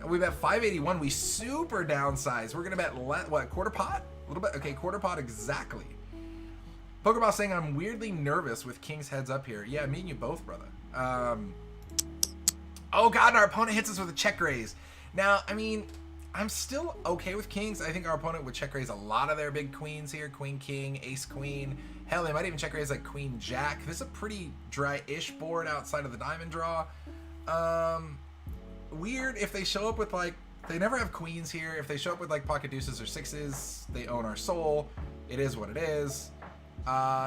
S1: We bet 581. We super downsize. We're gonna bet what, quarter pot? A little bit. Okay, quarter pot exactly. PokerBoss saying I'm weirdly nervous with king's heads up here. Yeah, me and you both, brother. Oh god, and our opponent hits us with a check raise. Now, I mean, I'm still okay with kings. I think our opponent would check raise a lot of their big queens here. Queen, king, ace, queen. Hell, they might even check raise like queen, jack. This is a pretty dry-ish board outside of the diamond draw. Weird if they show up with like, they never have queens here. If they show up with like pocket deuces or sixes, they own our soul. It is what it is.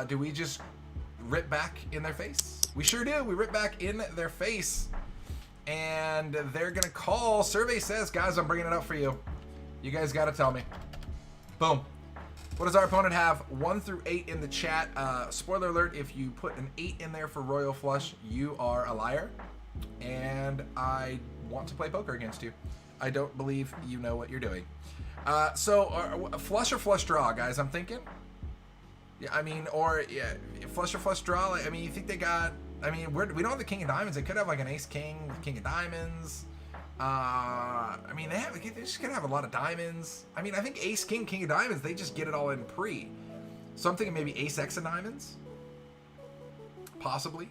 S1: Do we just rip back in their face? We sure do. We rip back in their face. And they're going to call. Survey says, guys, I'm bringing it up for you. You guys got to tell me. Boom. What does our opponent have? 1 through 8 in the chat. Spoiler alert, if you put an 8 in there for royal flush, you are a liar. And I want to play poker against you. I don't believe you know what you're doing. Flush or flush draw, guys, I'm thinking. Yeah, I mean, or yeah, flush or flush draw. Like, I mean, you think they got, I mean, we don't have the king of diamonds. They could have like an ace king with king of diamonds. I mean, they just gonna have a lot of diamonds. I mean, I think ace king, king of diamonds, they just get it all in pre. So I'm thinking maybe ace x of diamonds. Possibly.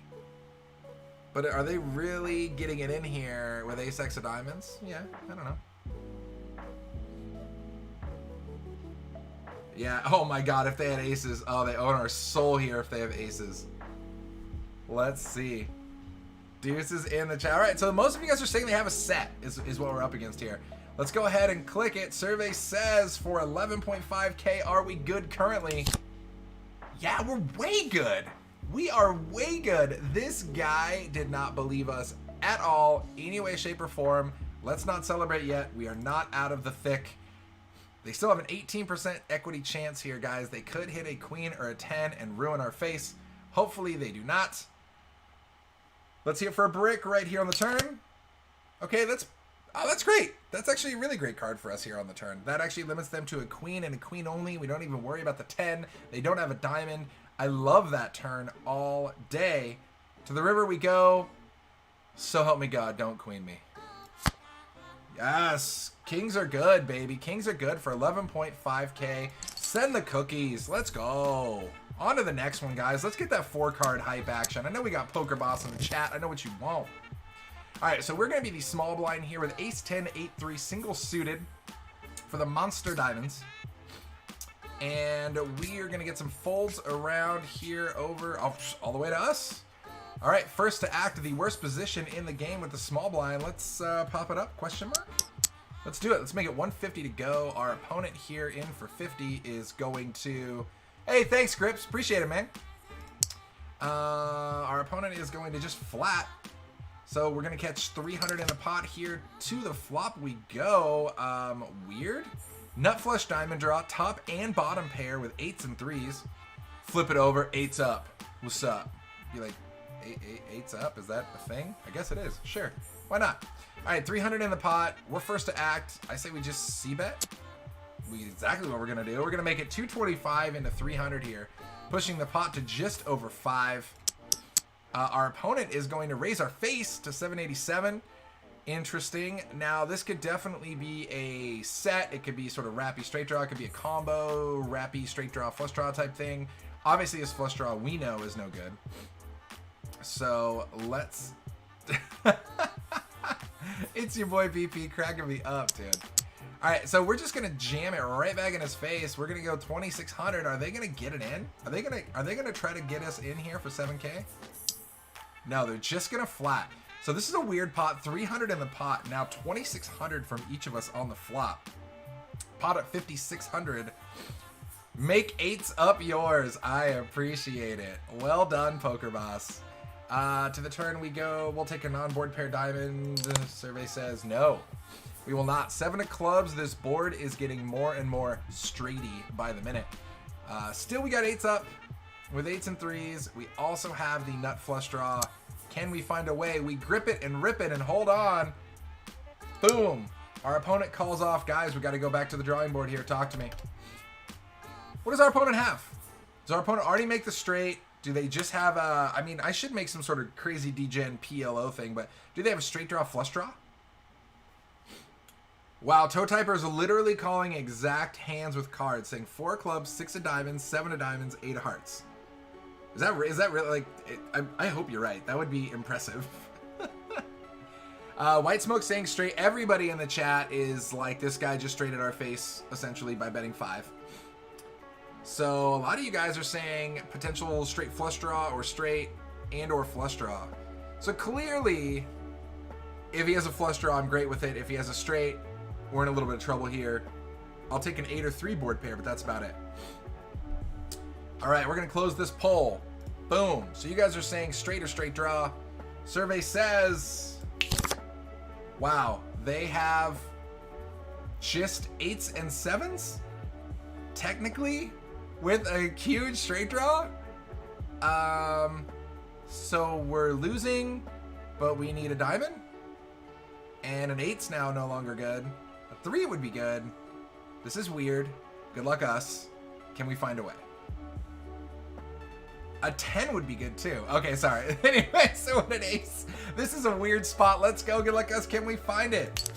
S1: But are they really getting it in here with ace x of diamonds? Yeah, I don't know. Yeah, oh my god, if they had aces. Oh, they own our soul here if they have aces. Let's see. Deuces in the chat. All right, so most of you guys are saying they have a set is what we're up against here. Let's go ahead and click it. Survey says for 11.5K, are we good currently? Yeah, we're way good. We are way good. This guy did not believe us at all, any way, shape, or form. Let's not celebrate yet. We are not out of the thick. They still have an 18% equity chance here, guys. They could hit a queen or a 10 and ruin our face. Hopefully they do not. Let's see it for a brick right here on the turn. Okay, that's great. That's actually a really great card for us here on the turn. That actually limits them to a queen and a queen only. We don't even worry about the 10. They don't have a diamond. I love that turn all day. To the river we go. So help me God, don't queen me. Yes, kings are good, baby. Kings are good for 11.5K. Send the cookies. Let's go. On to the next one, guys. Let's get that 4-card hype action. I know we got PokerBoss in the chat. I know what you want. All right, so we're going to be the small blind here with ace 10, 8-3, single suited for the monster diamonds. And we are going to get some folds around here over all the way to us. All right, first to act, the worst position in the game with the small blind. Let's pop it up, question mark. Let's do it. Let's make it 150 to go. Our opponent here in for 50 is going to... Hey, thanks, Grips. Appreciate it, man. Our opponent is going to just flat. So we're going to catch 300 in the pot here. To the flop we go. Weird. Nut flush diamond draw. Top and bottom pair with 8s and 3s. Flip it over. 8s up. What's up? Be like, Eight's up. Is that a thing? I guess it is. Sure. Why not? All right, 300 in the pot. We're first to act. I say we just c-bet. Exactly what we're going to do. We're going to make it 225 into 300 here, pushing the pot to just over 5. Our opponent is going to raise our face to 787. Interesting. Now, this could definitely be a set. It could be sort of rappy straight draw. It could be a combo, rappy straight draw, flush draw type thing. Obviously, this flush draw we know is no good. So, let's... It's your boy BP cracking me up, dude. All right, so we're just gonna jam it right back in his face. We're gonna go 2,600. Are they gonna get it in? Are they gonna try to get us in here for 7K? No, they're just gonna flat. So this is a weird pot. 300 in the pot. Now 2,600 from each of us on the flop. Pot at 5,600. Make eights up yours. I appreciate it. Well done, Poker Boss. To the turn we go. We'll take a non-board pair diamond. Survey says no. We will not. 7 of clubs. This board is getting more and more straighty by the minute. Still, we got 8s up with 8s and 3s. We also have the nut flush draw. Can we find a way? We grip it and rip it and hold on. Boom. Our opponent calls off. Guys, we got to go back to the drawing board here. Talk to me. What does our opponent have? Does our opponent already make the straight? Do they just have a... I mean, I should make some sort of crazy degen PLO thing, but do they have a straight draw flush draw? Wow, Toe Typer is literally calling exact hands with cards, saying 4 of clubs, 6 of diamonds, 7 of diamonds, 8 of hearts. Is that really like? I hope you're right. That would be impressive. White Smoke saying straight. Everybody in the chat is like, this guy just straighted our face essentially by betting 5. So a lot of you guys are saying potential straight flush draw or straight and or flush draw. So clearly, if he has a flush draw, I'm great with it. If he has a straight, we're in a little bit of trouble here. I'll take an 8 or 3 board pair, but that's about it. All right, we're going to close this poll. Boom. So you guys are saying straight or straight draw. Survey says, wow, they have just 8s and 7s? Technically, with a huge straight draw? So we're losing, but we need a diamond? And an 8's now no longer good. A 3 would be good. This is weird. Good luck us. Can we find a way? A 10 would be good too. Okay, sorry. Anyway, so with an ace, this is a weird spot. Let's go. Good luck us. Can we find it?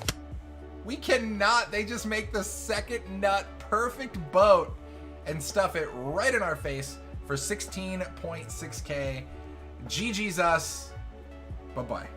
S1: We cannot. They just make the second nut perfect boat and stuff it right in our face for 16.6K. GG's us. Bye-bye.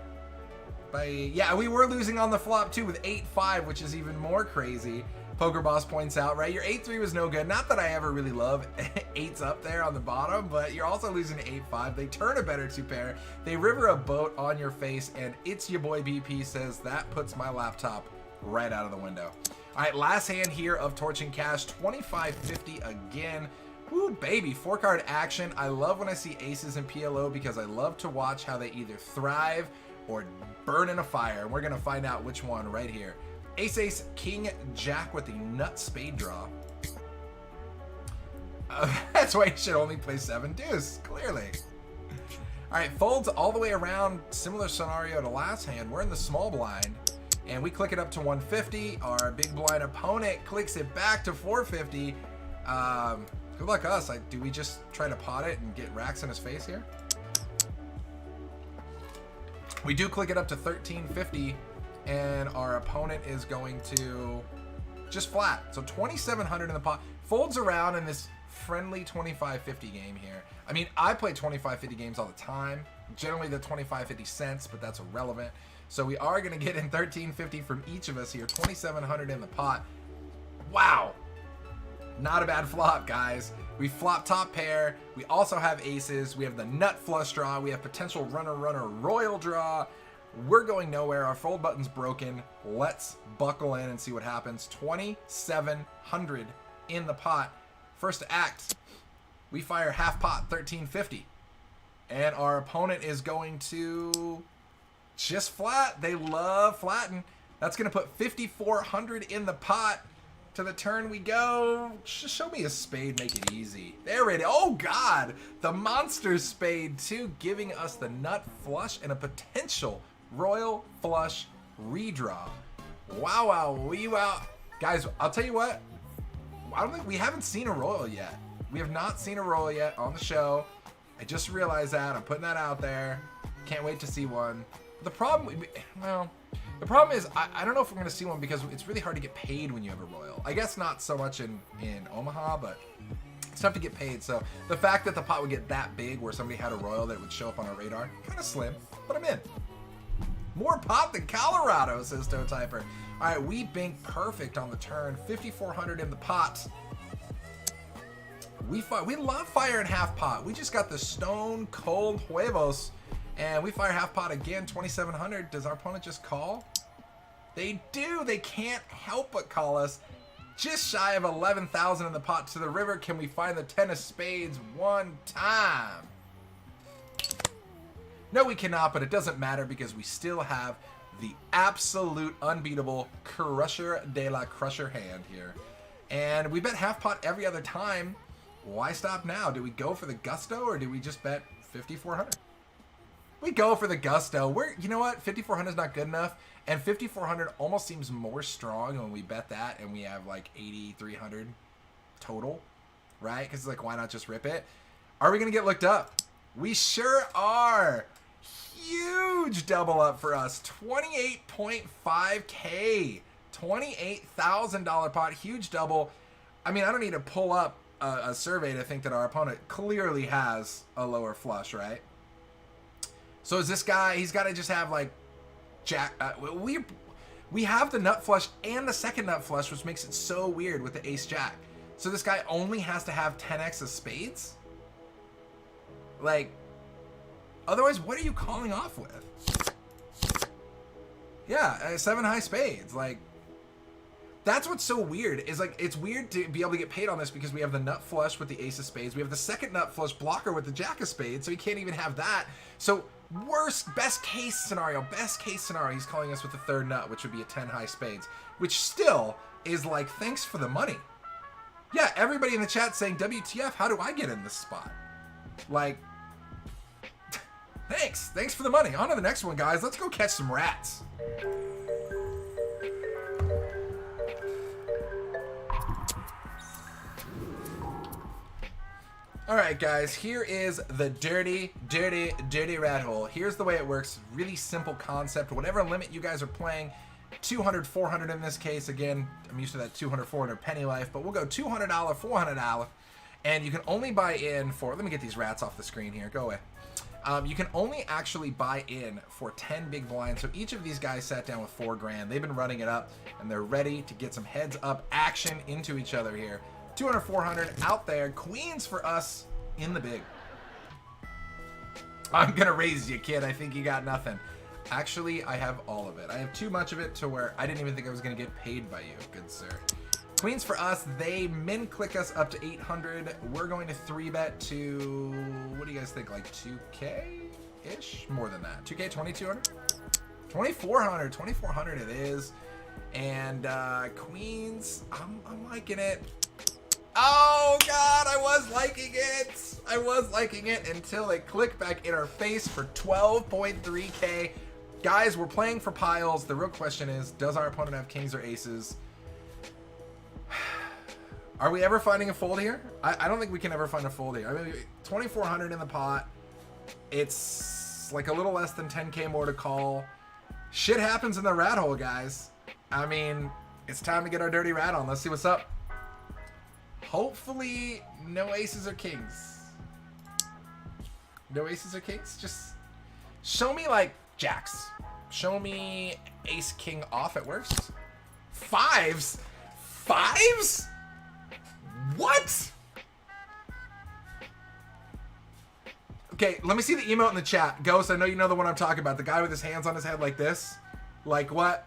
S1: Bye. Yeah, we were losing on the flop too with 8-5, which is even more crazy. Poker Boss points out, right? Your 8-3 was no good. Not that I ever really love 8s up there on the bottom, but you're also losing to 8-5. They turn a better 2-pair. They river a boat on your face, and it's your boy BP says that puts my laptop right out of the window. All right, last hand here of Torching Cash, 25.50 again. Woo, baby, 4-card action. I love when I see aces in PLO because I love to watch how they either thrive or burn in a fire. And we're going to find out which one right here. Ace, ace, king, jack with the nut spade draw. That's why you should only play 7 deuce, clearly. All right, folds all the way around. Similar scenario to last hand. We're in the small blind, and we click it up to 150. Our big blind opponent clicks it back to 450. Good luck us. Do we just try to pot it and get racks in his face here? We do click it up to 1350. And our opponent is going to just flat. So 2,700 in the pot. Folds around in this friendly 25.50 game here. I mean, I play 25.50 games all the time. Generally the 25.50 cents, but that's irrelevant. So we are going to get in 13.50 from each of us here. 2,700 in the pot. Wow. Not a bad flop, guys. We flop top pair. We also have aces. We have the nut flush draw. We have potential runner royal draw. We're going nowhere. Our fold button's broken. Let's buckle in and see what happens. 2,700 in the pot. First to act, we fire half pot, 1350. And our opponent is going to just flat. They love flatten. That's going to put 5,400 in the pot. To the turn we go. Just show me a spade, make it easy. There it is. Oh, God. The monster spade, too, giving us the nut flush and a potential royal flush redraw. Wow, wow, wee, wow. Guys, I'll tell you what. I don't think we haven't seen a royal yet. We have not seen a royal yet on the show. I just realized that. I'm putting that out there. Can't wait to see one. The problem, well, the problem is I don't know if we're going to see one because it's really hard to get paid when you have a royal. I guess not so much in Omaha, but it's tough to get paid. So the fact that the pot would get that big where somebody had a royal that would show up on our radar, kind of slim, but I'm in. More pot than Colorado, says Toe Typer. All right, we bink perfect on the turn. 5,400 in the pot. We love firing half pot. We just got the stone cold huevos. And we fire half pot again, 2,700. Does our opponent just call? They do. They can't help but call us. Just shy of 11,000 in the pot to the river. Can we find the 10 of spades one time? No, we cannot, but it doesn't matter because we still have the absolute unbeatable Crusher de la Crusher hand here. And we bet half pot every other time. Why stop now? Do we go for the gusto or do we just bet 5,400? We go for the gusto. You know what? 5,400 is not good enough. And 5,400 almost seems more strong when we bet that and we have like 8,300 total, right? Because it's like, why not just rip it? Are we going to get looked up? We sure are. Huge double up for us. 28.5K. $28,000 pot. Huge double. I mean, I don't need to pull up a survey to think that our opponent clearly has a lower flush, right? So is this guy, he's got to just have like jack, we have the nut flush and the second nut flush, which makes it so weird with the ace jack. So this guy only has to have 10x of spades? Like, otherwise, what are you calling off with? Yeah, 7 high spades. Like, that's what's so weird, is like, it's weird to be able to get paid on this because we have the nut flush with the ace of spades. We have the second nut flush blocker with the jack of spades, so he can't even have that. So best case scenario, he's calling us with the third nut, which would be a 10 high spades, which still is like, thanks for the money. Yeah, everybody in the chat saying, WTF, how do I get in this spot? Like, thanks for the money. On to the next one, guys. Let's go catch some rats. All right, guys, here is the dirty rat hole. Here's the way it works. Really simple concept. Whatever limit you guys are playing, 200, 400 in this case. Again, I'm used to that 200, 400 penny life, but we'll go $200, $400, and you can only buy in for, let me get these rats off the screen here. Go away. You can only actually buy in for 10 big blinds. So each of these guys sat down with 4 grand. They've been running it up, and they're ready to get some heads up action into each other here. 200, 400 out there. Queens for us in the big. I'm going to raise you, kid. I think you got nothing. Actually, I have all of it. I have too much of it to where I didn't even think I was going to get paid by you, good sir. Queens for us. They min click us up to 800. We're going to 3-bet to, what do you guys think, like 2K-ish? More than that. 2K, 2,200? 2,400. 2,400 it is. And Queens, I'm liking it. Oh, God, I was liking it. I was liking it until they clicked back in our face for 12.3K. Guys, we're playing for piles. The real question is, does our opponent have kings or aces? Are we ever finding a fold here? I don't think we can ever find a fold here. I mean, 2,400 in the pot. It's like a little less than 10K more to call. Shit happens in the rat hole, guys. I mean, it's time to get our dirty rat on. Let's see what's up. Hopefully, no aces or kings. No aces or kings? Just show me, like, jacks. Show me ace, king off at worst. Fives? Fives? What? Okay, let me see the emote in the chat. Ghost, I know you know the one I'm talking about. The guy with his hands on his head like this. Like what?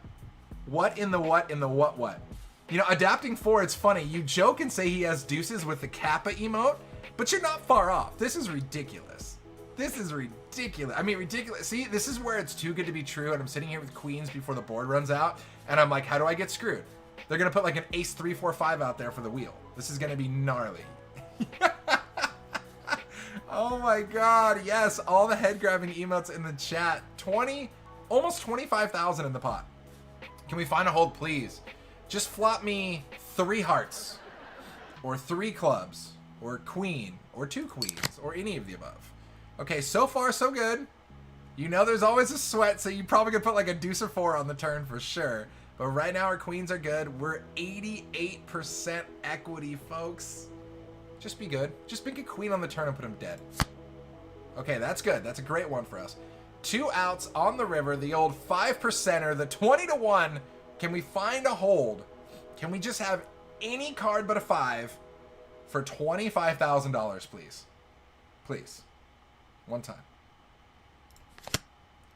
S1: What in the what in the what? You know, adapting 4, it's funny. You joke and say he has deuces with the Kappa emote, but you're not far off. This is ridiculous. This is ridiculous. I mean, ridiculous. See, this is where it's too good to be true, and I'm sitting here with queens before the board runs out, and I'm like, how do I get screwed? They're going to put like an ace 3, 4, 5 out there for the wheel. This is going to be gnarly. Oh my god, yes, all the head grabbing emotes in the chat. Almost 25,000 in the pot. Can we find a hold, please? Just flop me 3 hearts, or 3 clubs, or queen, or 2 queens, or any of the above. Okay, so far so good. You know there's always a sweat, so you probably could put like a deuce or 4 on the turn for sure. But right now our queens are good. We're 88% equity, folks. Just be good. Just pick a queen on the turn and put him dead. Okay, that's good. That's a great one for us. 2 outs on the river, the old 5%er, the 20-1. Can we find a hold? Can we just have any card but a 5 for $25,000, please? Please. One time.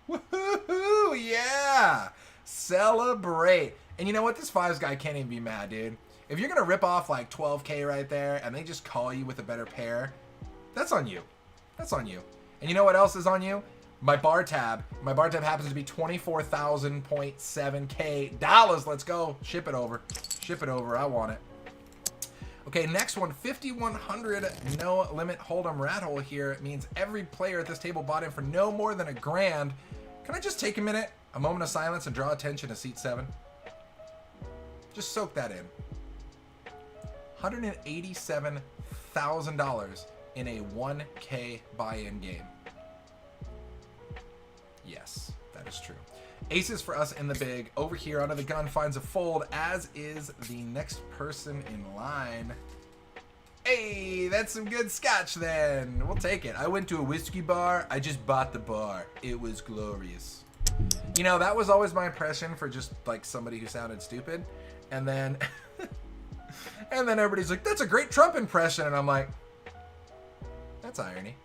S1: Woohoo! Yeah! Celebrate. And you know what? This 5s guy can't even be mad, dude. If you're going to rip off like 12K right there and they just call you with a better pair, that's on you. That's on you. And you know what else is on you? My bar tab. My bar tab happens to be 24,000.7K dollars. Let's go. Ship it over. Ship it over. I want it. Okay, next one, 5,100 no limit hold'em rat hole here. It means every player at this table bought in for no more than $1,000. Can I just take a minute, a moment of silence, and draw attention to seat 7? Just soak that in. $187,000 in a 1K buy-in game. Yes, that is true. Aces for us in the big. Over here under the gun finds a fold, as is the next person in line. Hey, that's some good scotch then. We'll take it. I went to a whiskey bar. I just bought the bar. It was glorious. You know, that was always my impression for just like somebody who sounded stupid. And then and then everybody's like, that's a great Trump impression. And I'm like, that's irony.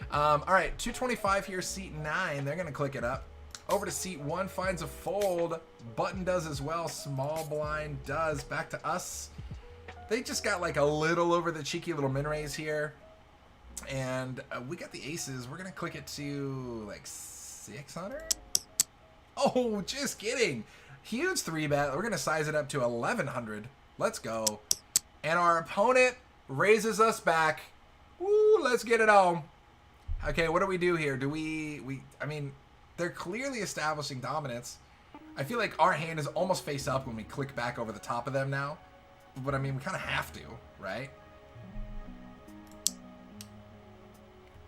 S1: All right, 225 here, seat 9. They're going to click it up. Over to seat 1, finds a fold. Button does as well. Small blind does. Back to us. They just got like a little over the cheeky little min raise here. And we got the aces. We're going to click it to like 600. Oh, just kidding. Huge 3-bet. We're going to size it up to 1,100. Let's go. And our opponent raises us back. Woo, let's get it on. Okay, what do we do here? Do I mean, they're clearly establishing dominance. I feel like our hand is almost face up when we click back over the top of them now. But I mean, we kind of have to, right?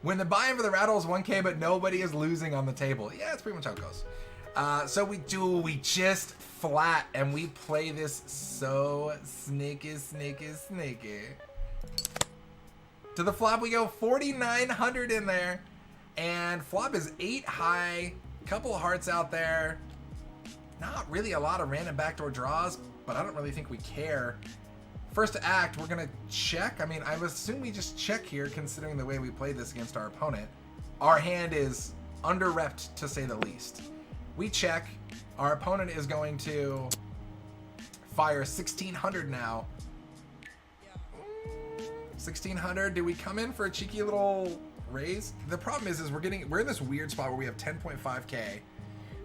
S1: When the buy-in for the rattle is 1K, but nobody is losing on the table. Yeah, that's pretty much how it goes. So we just flat, and we play this so sneaky. To the flop we go, 4,900 in there. And flop is 8 high, couple of hearts out there. Not really a lot of random backdoor draws, but I don't really think we care. First to act, we're gonna check. I mean, I would assume we just check here considering the way we played this against our opponent. Our hand is under-repped to say the least. We check. Our opponent is going to fire 1,600 now. 1,600. Do we come in for a cheeky little raise? The problem is we're in this weird spot where we have 10.5K.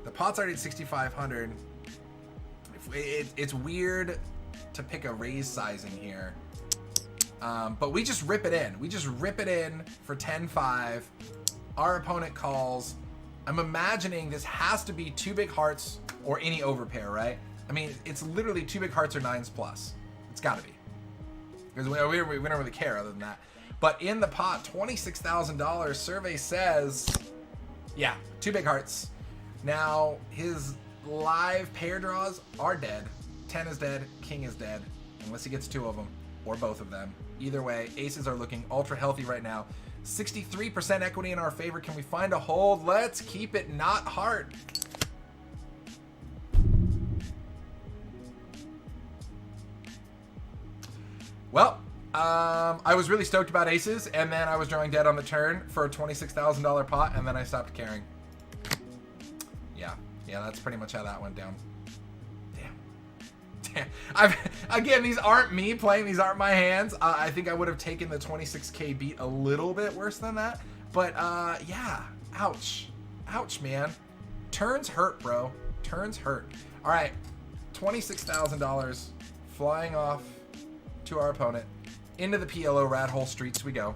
S1: The pot's already at 6,500. It's weird to pick a raise sizing here. But we just rip it in. We just rip it in for 10.5. Our opponent calls. I'm imagining this has to be 2 big hearts or any overpair, right? I mean, it's literally 2 big hearts or 9s plus. It's got to be. Because we don't really care other than that. But in the pot, $26,000. Survey says, yeah, 2 big hearts. Now, his live pair draws are dead. 10 is dead, king is dead, unless he gets 2 of them, or both of them. Either way, aces are looking ultra healthy right now. 63% equity in our favor. Can we find a hold? Let's keep it not heart. Well, I was really stoked about aces, and then I was drawing dead on the turn for a $26,000 pot, and then I stopped caring. Yeah, that's pretty much how that went down. Damn. Again, these aren't me playing. These aren't my hands. I think I would have taken the 26K beat a little bit worse than that. But, yeah. Ouch. Ouch, man. Turns hurt, bro. Turns hurt. All right. $26,000 flying off to our opponent. Into the PLO rat hole streets we go.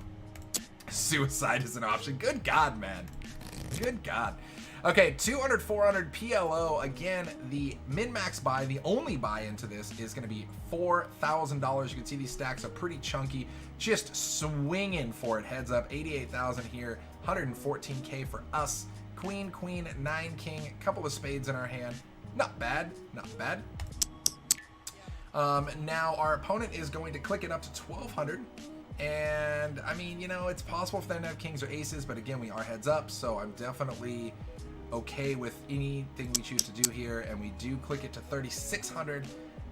S1: Suicide is an option. Good God, man. Good God. Okay, 200, 400 PLO. Again, the min-max buy, the only buy into this is going to be $4,000. You can see these stacks are pretty chunky. Just swinging for it. Heads up, 88,000 here, 114K for us. Queen, queen, 9, king, couple of spades in our hand. Not bad, not bad. Now our opponent is going to click it up to 1,200. And I mean, you know, it's possible for them to have kings or aces, but again, we are heads up, so I'm definitely okay with anything we choose to do here. And we do click it to 3,600.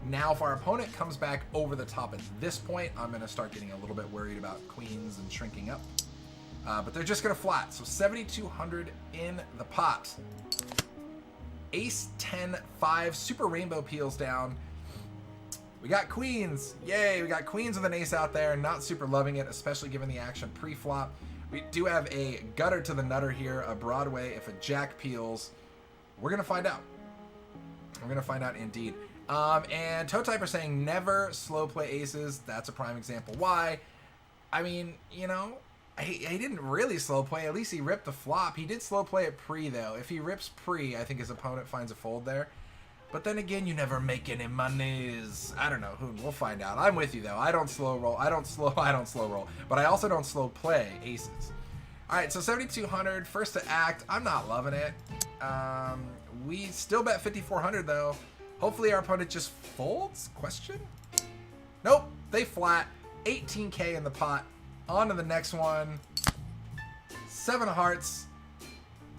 S1: Now, if our opponent comes back over the top at this point, I'm going to start getting a little bit worried about queens and shrinking up. But they're just going to flat. So 7,200 in the pot. Ace 10 5 super rainbow peels down. We got queens. Yay, we got queens with an ace out there. Not super loving it, especially given the action pre-flop. We do have a gutter to the nutter here, a Broadway. If a jack peels, we're going to find out. We're going to find out indeed. And Toe Type are saying never slow play aces. That's a prime example why. I mean, you know, he didn't really slow play. At least he ripped the flop. He did slow play it pre, though. If he rips pre, I think his opponent finds a fold there. But then again, you never make any monies. I don't know. We'll find out. I'm with you, though. I don't slow roll. I don't slow roll. But I also don't slow play aces. All right, so 7,200. First to act. I'm not loving it. We still bet 5,400, though. Hopefully our opponent just folds? Question? Nope. They flat. 18K in the pot. On to the next one. 7 of hearts.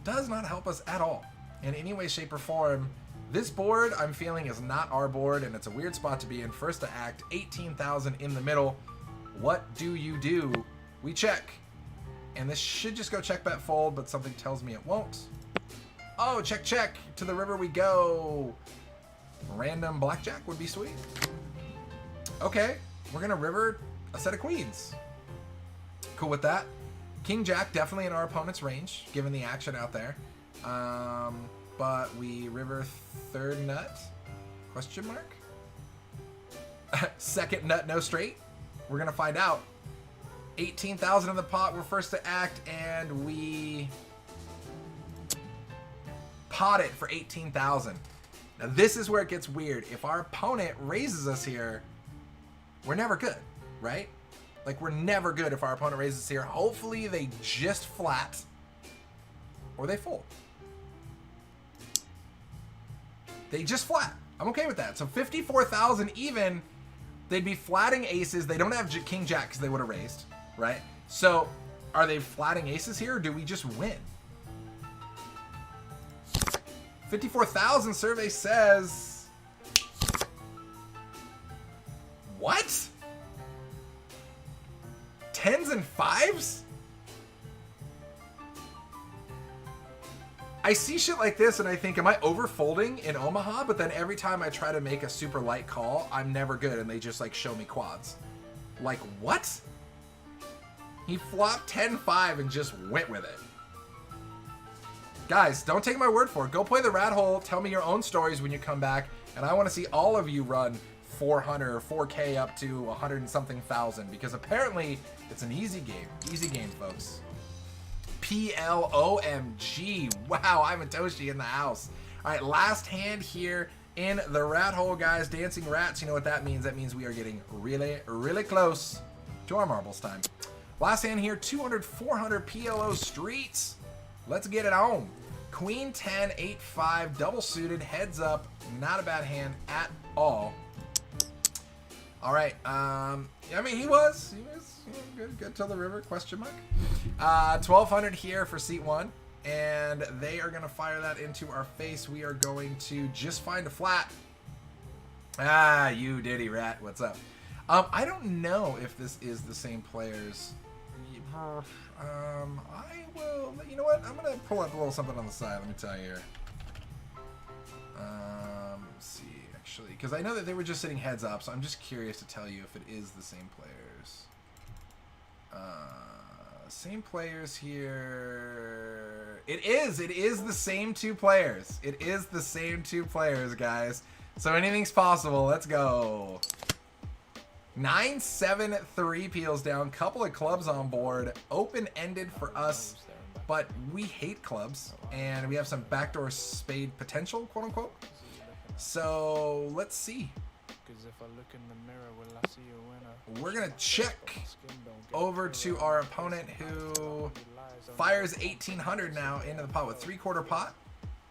S1: Does not help us at all in any way, shape, or form. This board, I'm feeling, is not our board, and it's a weird spot to be in. First to act, 18,000 in the middle. What do you do? We check. And this should just go check, bet, fold, but something tells me it won't. Oh, check, check. To the river we go. Random blackjack would be sweet. Okay, we're going to river a set of queens. Cool with that. King Jack, definitely in our opponent's range, given the action out there. But we river third nut? Question mark? Second nut, no straight? We're going to find out. 18,000 in the pot. We're first to act, and we pot it for 18,000. Now, this is where it gets weird. If our opponent raises us here, we're never good, right? Like, we're never good if our opponent raises us here. Hopefully, they just flat, or they fold. They just flat. I'm okay with that. So 54,000 even. They'd be flatting aces. They don't have King Jack because they would have raised, right? So are they flatting aces here, or do we just win? 54,000 survey says... What? 10s and 5s? I see shit like this and I think, am I overfolding in Omaha? But then every time I try to make a super light call, I'm never good and they just like show me quads. Like, what? He flopped 10-5 and just went with it. Guys, don't take my word for it. Go play the rat hole. Tell me your own stories when you come back. And I want to see all of you run 400 or 4K up to 100 and something thousand, because apparently it's an easy game. Easy game, folks. PLOMG. Wow, I'm a Toshi in the house. All right, last hand here in the rat hole, guys. Dancing rats, you know what that means. That means we are getting really, really close to our marbles time. Last hand here, 200, 400 PLO streets. Let's get it on. Queen 10, 8-5, double suited, heads up. Not a bad hand at all. All right. I mean, he was good till the river, question mark. 1,200 here for seat 1, and they are going to fire that into our face. We are going to just find a flat. Ah, you diddy rat. What's up? I don't know if this is the same players. I will, you know what? I'm going to pull up a little something on the side. Let me tell you here. Let's see, actually, because I know that they were just sitting heads up, so I'm just curious to tell you if it is the same players. Same players here. It is the same two players. It is the same two players, guys. So anything's possible. Let's go. 9-7-3 peels down. Couple of clubs on board. Open-ended for us, but we hate clubs, and we have some backdoor spade potential, quote unquote. So let's see. We're gonna check over to our opponent, who fires 1,800 now into the pot with 3/4 pot,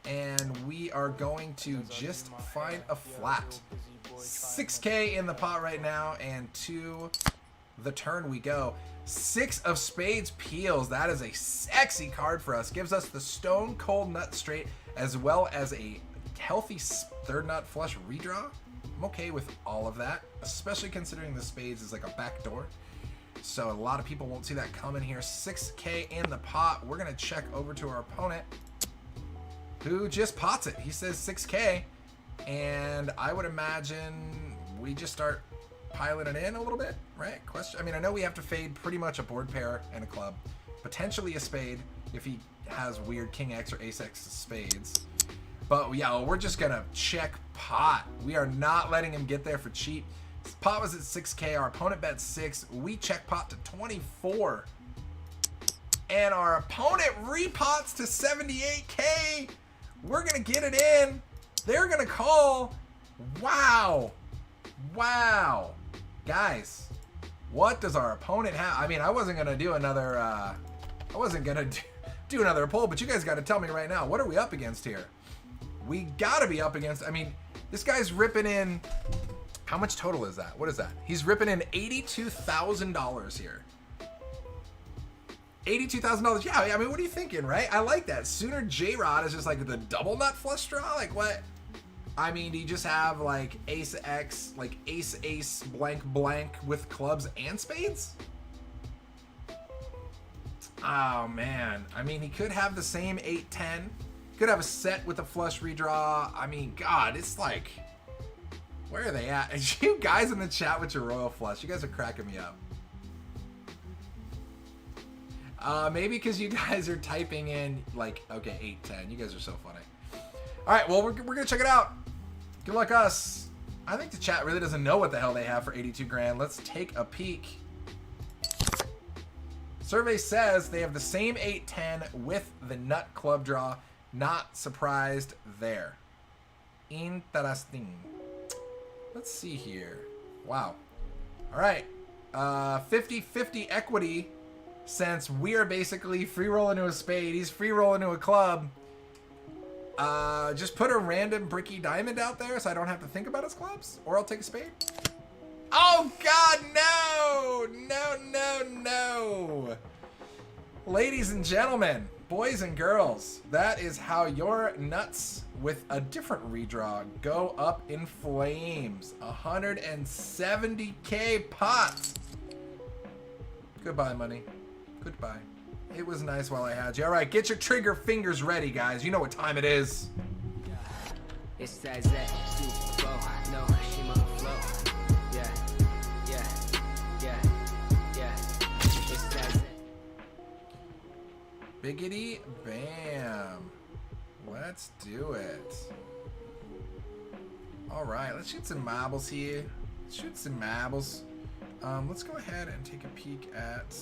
S1: and we are going to just find a flat. 6K in the pot right now, and to the turn we go. 6 of spades peels. That is a sexy card for us. Gives us the stone cold nut straight, as well as a healthy third nut flush redraw. I'm okay with all of that, especially considering the spades is like a backdoor. So a lot of people won't see that coming here. 6K in the pot. We're gonna check over to our opponent, who just pots it. He says 6K, and I would imagine we just start piling it in a little bit, right? Question. I mean, I know we have to fade pretty much a board pair and a club, potentially a spade if he has weird King X or Ace X spades. But yeah, we're just gonna check pot. We are not letting him get there for cheap. His pot was at 6K. Our opponent bet 6. We check pot to 24, and our opponent repots to 78K. We're gonna get it in. They're gonna call. Wow, wow, guys, what does our opponent have? I mean, I wasn't gonna do another. I wasn't gonna do another poll, but you guys got to tell me right now, what are we up against here? We gotta be up against. I mean, this guy's ripping in. How much total is that? What is that? He's ripping in $82,000 here. $82,000. Yeah, I mean, what are you thinking, right? I like that. Sooner J-Rod is just like the double nut flush draw. Like what? I mean, do you just have like Ace X, like Ace Ace blank blank with clubs and spades? Oh man. I mean, he could have the same 8-10. Could have a set with a flush redraw. I mean, God, it's like, where are they at? And you guys in the chat with your royal flush, you guys are cracking me up. Maybe because you guys are typing in like, okay, 8-10. You guys are so funny. All right, well, we're gonna check it out. Good luck us. I think the chat really doesn't know what the hell they have for 82 grand. Let's take a peek. Survey says they have the same 8-10 with the nut club draw. Not surprised there. Interesting. Let's see here. Wow. All right. 50-50 equity, since we are basically free rolling to a spade. He's free rolling to a club. Just put a random bricky diamond out there so I don't have to think about his clubs, or I'll take a spade. Oh God, no! No, no, no! Ladies and gentlemen, boys and girls, that is how your nuts with a different redraw go up in flames. 170K pot. Goodbye, money. Goodbye. It was nice while I had you. All right, get your trigger fingers ready, guys. You know what time it is.
S8: It's that Super Bowl. No, she on the floor. Yeah, yeah, yeah, yeah. It's that
S1: Biggity bam. Let's do it. All right, let's shoot some marbles here. Let's shoot some marbles. Let's go ahead and take a peek at.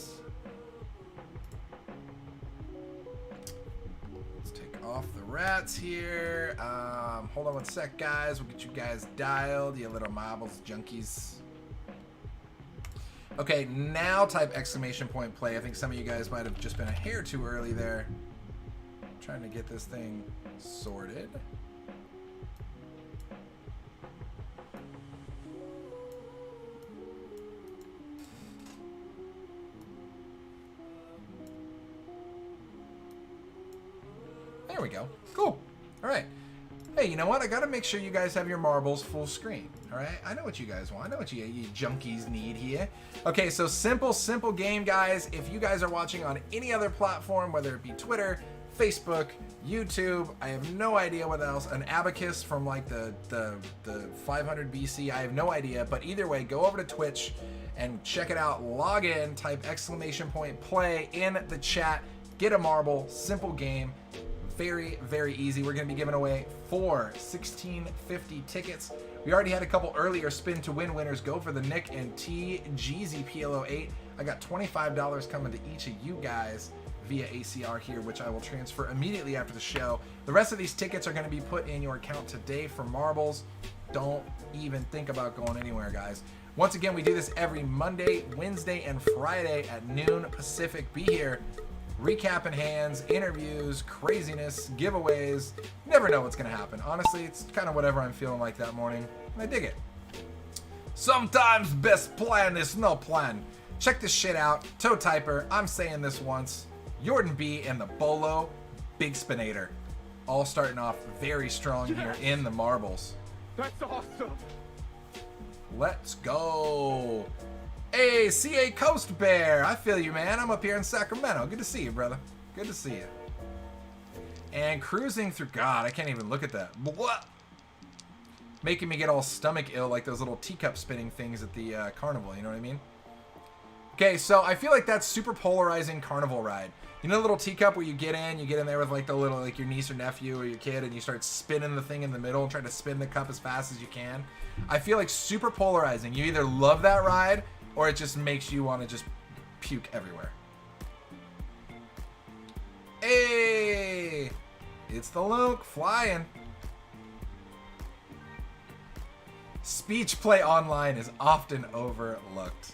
S1: Let's take off the rats here. Hold on one sec, guys. We'll get you guys dialed, you little marbles junkies. Okay, now type exclamation point play. I think some of you guys might have just been a hair too early there. Trying to get this thing sorted. There we go. Cool. All right. Hey, you know what? I got to make sure you guys have your marbles full screen. All right. I know what you guys want. I know what you junkies need here. Okay, so simple game, guys. If you guys are watching on any other platform, whether it be Twitter, Facebook, YouTube, I have no idea what else. An abacus from like the 500 BC. I have no idea. But either way, go over to Twitch and check it out. Log in, type exclamation point play in the chat. Get a marble. Simple game. very, very easy. We're going to be giving away 4 $16.50 tickets. We already had a couple earlier spin to win winners go for the Nick and T Jeezy PLO8. I got $25 coming to each of you guys via ACR here, which I will transfer immediately after the show. The rest of these tickets are going to be put in your account today for marbles. Don't even think about going anywhere, guys. Once again, we do this every Monday, Wednesday, and Friday at noon Pacific. Be here. Recapping hands, interviews, craziness, giveaways. Never know what's going to happen. Honestly, it's kind of whatever I'm feeling like that morning. And I dig it. Sometimes best plan is no plan. Check this shit out. Toe Typer, I'm saying this once. Jordan B and the Bolo Big Spinator. All starting off very strong here in the marbles.
S5: That's awesome.
S1: Let's go. Hey, CA Coast Bear. I feel you, man. I'm up here in Sacramento. Good to see you, brother. Good to see you. And cruising through... God, I can't even look at that. What? Making me get all stomach ill like those little teacup spinning things at the carnival. You know what I mean? Okay, so I feel like that's super polarizing carnival ride. You know the little teacup where you get in there with like the little, like your niece or nephew or your kid, and you start spinning the thing in the middle and try to spin the cup as fast as you can? I feel like super polarizing. You either love that ride or it just makes you want to just puke everywhere. Hey! It's the Luke flying. Speech play online is often overlooked.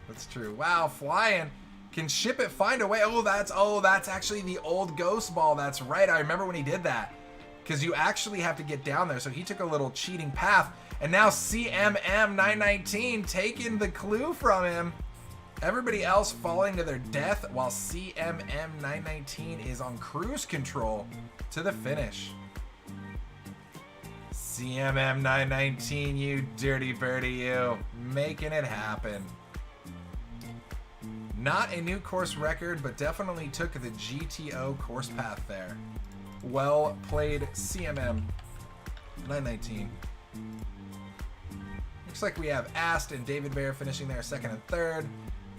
S1: That's true. Wow, flying. Can ship it, find a way. Oh, that's actually the old ghost ball. That's right. I remember when he did that. Because you actually have to get down there. So he took a little cheating path. And now CMM919 taking the clue from him. Everybody else falling to their death while CMM919 is on cruise control to the finish. CMM919, you dirty birdie, you. Making it happen. Not a new course record, but definitely took the GTO course path there. Well played, CMM919. Looks like we have Ast and David Bear finishing there second and third.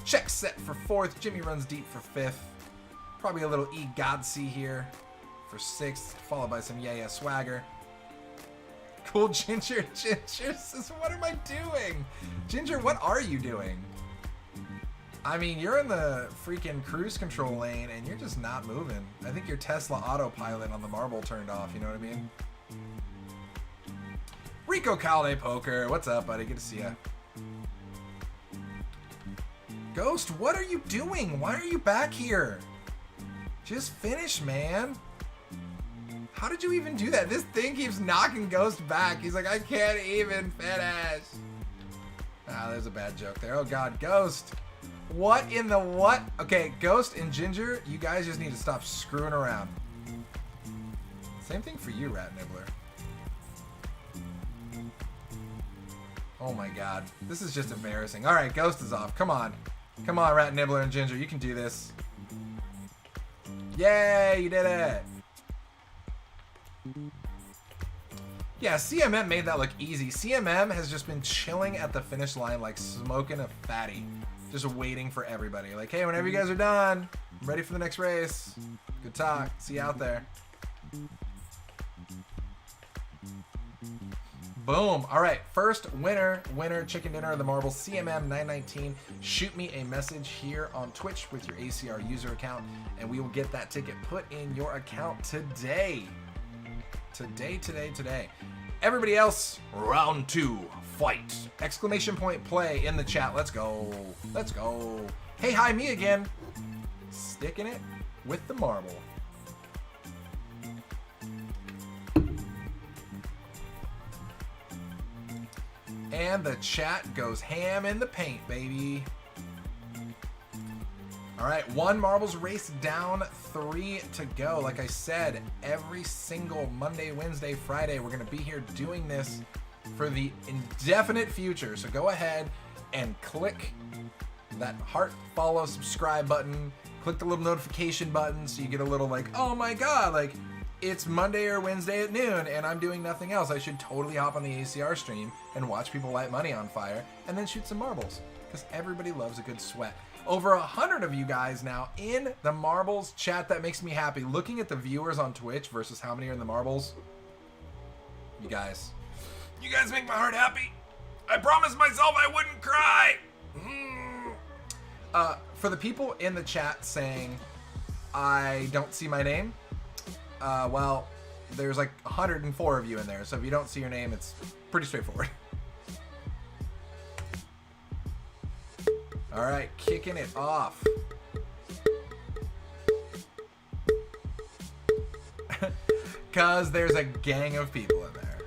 S1: Check set for fourth. Jimmy runs deep for fifth. Probably a little E Godsey here for sixth, followed by some Yeah swagger. Cool Ginger. Ginger says, what am I doing? Ginger, what are you doing? I mean, you're in the freaking cruise control lane and you're just not moving. I think your Tesla autopilot on the marble turned off, you know what I mean? Rico Calde Poker, what's up, buddy? Good to see ya. Ghost, what are you doing? Why are you back here? Just finish, man. How did you even do that? This thing keeps knocking Ghost back. He's like, I can't even finish. Ah, there's a bad joke there. Oh, God, Ghost. What in the what? Okay, Ghost and Ginger, you guys just need to stop screwing around. Same thing for you, Rat Nibbler. Oh my God. This is just embarrassing. All right, Ghost is off. Come on. Come on, Rat Nibbler and Ginger. You can do this. Yay, you did it. Yeah, CMM made that look easy. CMM has just been chilling at the finish line like smoking a fatty. Just waiting for everybody. Like, hey, whenever you guys are done, I'm ready for the next race. Good talk. See you out there. Boom. All right, first winner, chicken dinner of the marble, CMM919. Shoot me a message here on Twitch with your ACR user account, and we will get that ticket put in your account today. Today. Everybody else, round 2, fight. Exclamation point play in the chat. Let's go. Let's go. Hey, hi, me again. Sticking it with the marble. And the chat goes ham in the paint, baby. All right, 1 marbles race down, 3 to go. Like I said, every single Monday, Wednesday, Friday, we're going to be here doing this for the indefinite future. So go ahead and click that heart, follow, subscribe button. Click the little notification button so you get a little like, oh my God, like it's Monday or Wednesday at noon and I'm doing nothing else. I should totally hop on the ACR stream and watch people light money on fire and then shoot some marbles because everybody loves a good sweat. Over 100 of you guys now in the Marbles chat. That makes me happy. Looking at the viewers on Twitch versus how many are in the Marbles. You guys make my heart happy. I promised myself I wouldn't cry. For the people in the chat saying I don't see my name, well, there's like 104 of you in there, so if you don't see your name, it's pretty straightforward. All right, kicking it off. Cause there's a gang of people in there.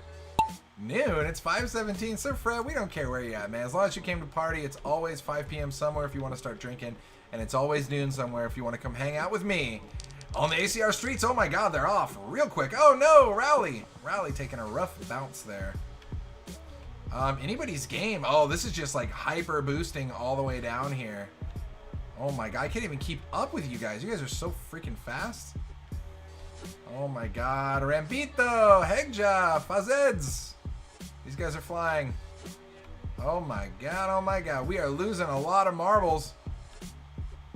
S1: Noon, it's 5:17. Sir Fred, we don't care where you're at, man. As long as you came to party, it's always 5 p.m. somewhere if you want to start drinking, and it's always noon somewhere if you want to come hang out with me on the ACR streets. Oh my God, they're off real quick. Oh no, Rowley taking a rough bounce there. Anybody's game. Oh, this is just like hyper boosting all the way down here. Oh my God, I can't even keep up with you guys. You guys are so freaking fast. Oh my God, Rambito, Hegja, Fazeds. These guys are flying. Oh my God, we are losing a lot of marbles.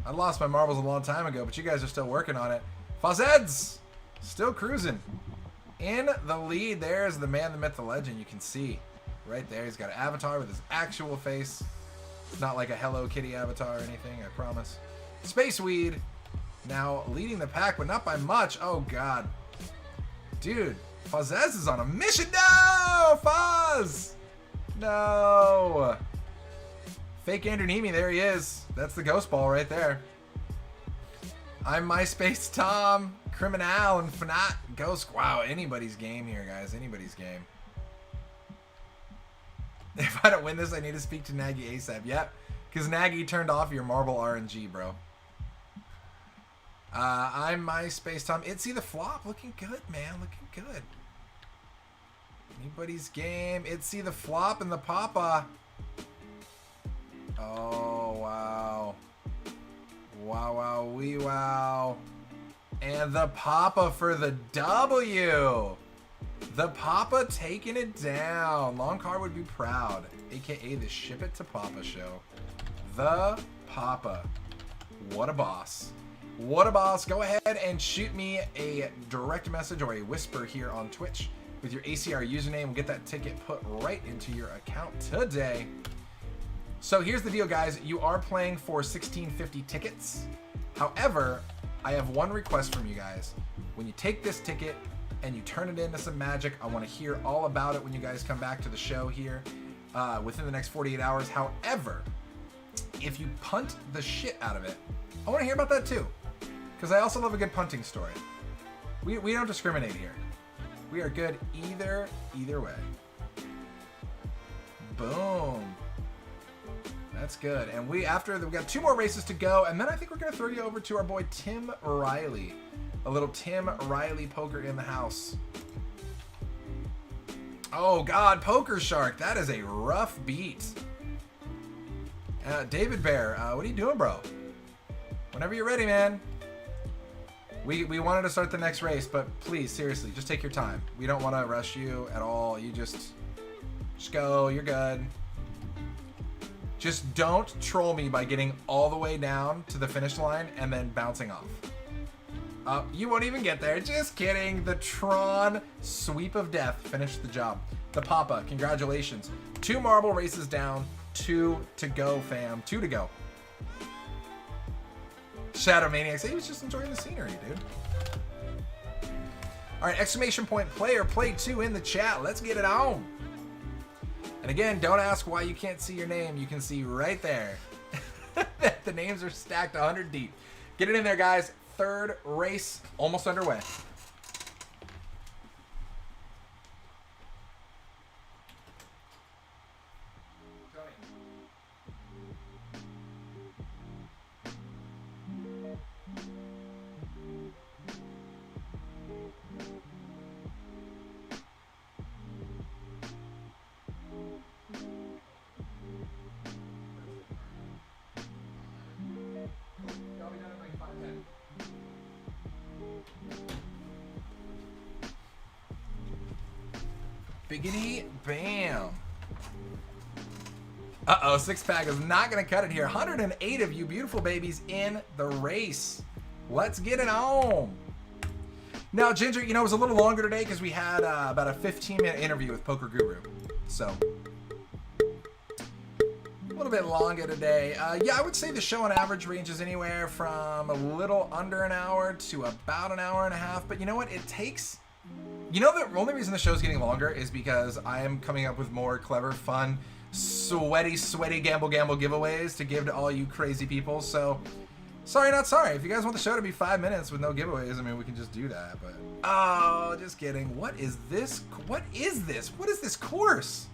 S1: I lost my marbles a long time ago, but you guys are still working on it. Fazeds, still cruising. In the lead, there's the man, the myth, the legend. You can see right there, he's got an avatar with his actual face. It's not like a Hello Kitty avatar or anything, I promise. Space Weed, now leading the pack, but not by much. Oh God. Dude, Fazez is on a mission. No, Faz! No. Fake Andrew Nemi, there he is. That's the ghost ball right there. I'm MySpace Tom, Criminal, and Fanat Ghost. Wow, anybody's game here, guys. Anybody's game. If I don't win this, I need to speak to Nagy ASAP. Yep, because Nagy turned off your marble RNG, bro. I'm MySpace Tom. Itzy the flop. Looking good, man. Looking good. Anybody's game. Itzy the flop and the papa. Oh, wow. Wow, wow, wee wow. And the papa for the W. The papa taking it down. Long Car would be proud. AKA the Ship It to Papa show. The papa. What a boss. What a boss. Go ahead and shoot me a direct message or a whisper here on Twitch with your ACR username. We'll get that ticket put right into your account today. So here's the deal, guys. You are playing for 1650 tickets. However, I have one request from you guys. When you take this ticket and you turn it into some magic, I want to hear all about it when you guys come back to the show here within the next 48 hours. However, if you punt the shit out of it, I want to hear about that too. Because I also love a good punting story. We don't discriminate here. We are good either way. Boom. That's good. And we've got 2 more races to go, and then I think we're gonna throw you over to our boy Tim Riley. A little Tim Riley poker in the house. Oh God, Poker Shark. That is a rough beat. David Bear, what are you doing, bro? Whenever you're ready, man. We wanted to start the next race, but please, seriously, just take your time. We don't want to rush you at all. You just go. You're good. Just don't troll me by getting all the way down to the finish line and then bouncing off. You won't even get there. Just kidding. The Tron sweep of death finished the job. The Papa, congratulations. 2 marble races down. 2 to go, fam. 2 to go. Shadow Maniacs. He was just enjoying the scenery, dude. All right, exclamation point player, play 2 in the chat. Let's get it on. And again, don't ask why you can't see your name. You can see right there. The names are stacked 100 deep. Get it in there, guys. 3rd race almost underway. Biggity bam. Uh-oh, six-pack is not going to cut it here. 108 of you beautiful babies in the race. Let's get it on. Now, Ginger, you know, it was a little longer today because we had about a 15-minute interview with Poker Guru. So, a little bit longer today. Yeah, I would say the show on average ranges anywhere from a little under an hour to about an hour and a half. But you know what? It takes... You know, the only reason the show's getting longer is because I am coming up with more clever, fun, sweaty gamble giveaways to give to all you crazy people. So, sorry, not sorry. If you guys want the show to be 5 minutes with no giveaways, I mean, we can just do that. But, oh, just kidding. What is this? What is this? What is this course?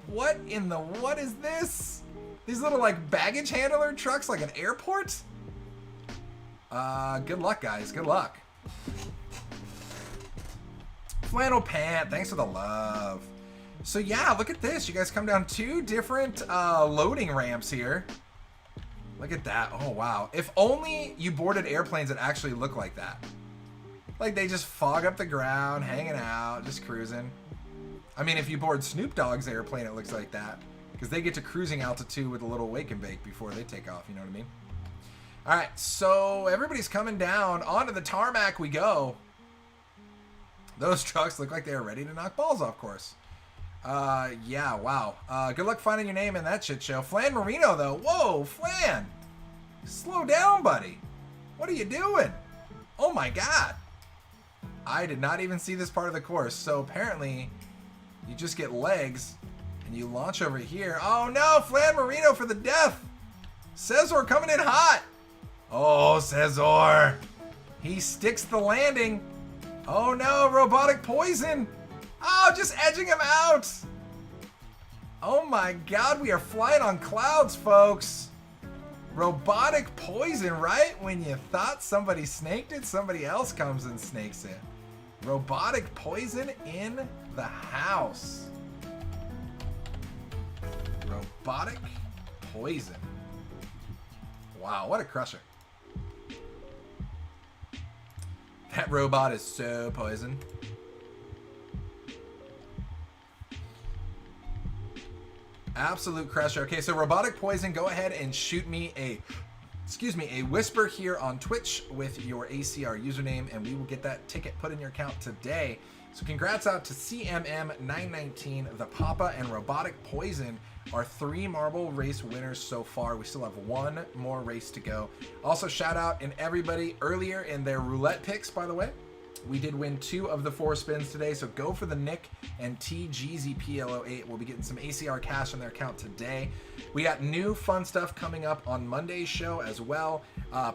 S1: What is this? These little, like, baggage handler trucks like an airport? Good luck, guys. Good luck. Flannel Pant, thanks for the love. So yeah, look at this. You guys come down 2 different loading ramps here. Look at that. Oh, wow. If only you boarded airplanes that actually look like that. Like they just fog up the ground, hanging out, just cruising. I mean, if you board Snoop Dogg's airplane, it looks like that. Because they get to cruising altitude with a little wake and bake before they take off, you know what I mean? All right, so everybody's coming down. Onto the tarmac we go. Those trucks look like they are ready to knock balls off course. Yeah, wow. Good luck finding your name in that shit show. Flan Marino, though. Whoa, Flan. Slow down, buddy. What are you doing? Oh, my God. I did not even see this part of the course. So, apparently, you just get legs, and you launch over here. Oh, no, Flan Marino for the death. Cesar coming in hot. Oh, Cesar. He sticks the landing. Oh no, robotic poison! Oh, just edging him out! Oh my God, we are flying on clouds, folks! Robotic poison, right? When you thought somebody snaked it, somebody else comes and snakes it. Robotic poison in the house. Robotic poison. Wow, what a crusher. That robot is so poison. Absolute crusher. Okay, so robotic poison, go ahead and shoot me a whisper here on Twitch with your ACR username, and we will get that ticket put in your account today. So congrats out to CMM919, the Papa, and Robotic Poison, our 3 marble race winners so far. We still have 1 more race to go. Also, shout out in everybody earlier in their roulette picks, by the way. We did win 2 of the 4 spins today, so go for the Nick and TGZPLO8. We'll be getting some ACR cash in their account today. We got new fun stuff coming up on Monday's show as well.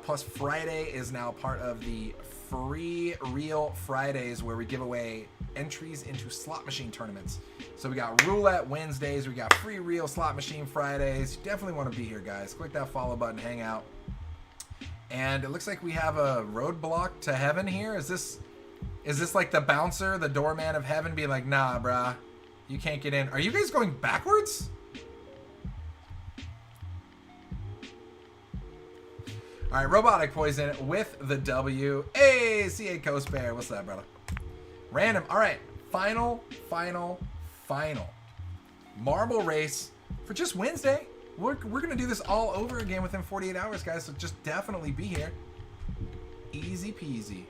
S1: Plus, Friday is now part of the Free Reel Fridays, where we give away entries into slot machine tournaments. So we got Roulette Wednesdays, we got Free Reel Slot Machine Fridays. You definitely want to be here, guys. Click that follow button, hang out. And it looks like we have a roadblock to heaven here. Is this like the bouncer, the doorman of heaven being like, nah, brah, you can't get in? Are you guys going backwards? All right, Robotic Poison with the W. Hey, CA Coast Bear. What's that, brother? Random. All right, final marble race for just Wednesday. We're going to do this all over again within 48 hours, guys, so just definitely be here. Easy peasy.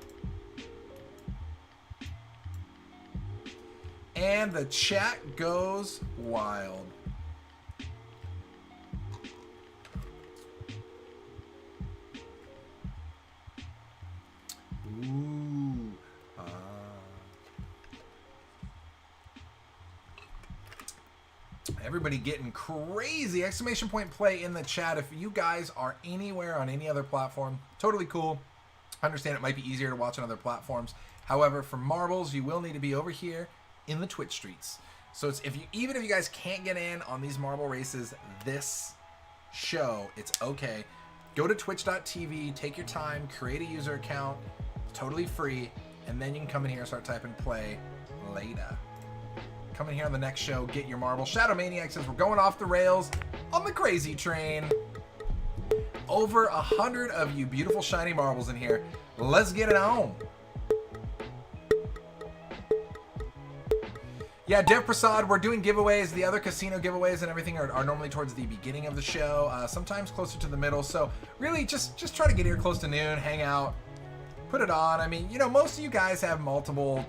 S1: And the chat goes wild. Ooh. Everybody getting crazy. Exclamation point play in the chat. If you guys are anywhere on any other platform, totally cool. I understand it might be easier to watch on other platforms. However, for marbles, you will need to be over here in the Twitch streets. So it's even if you guys can't get in on these marble races this show, it's okay. Go to twitch.tv, take your time, create a user account, totally free, and then you can come in here and start typing play later. Come in here on the next show, get your marble. Shadow Maniac says we're going off the rails on the crazy train. Over 100 of you beautiful shiny marbles in here. Let's get it on. Yeah, Dev Prasad, we're doing giveaways. The other casino giveaways and everything are normally towards the beginning of the show, sometimes closer to the middle. So really, just try to get here close to noon, hang out, put it on. I mean, you know, most of you guys have multiple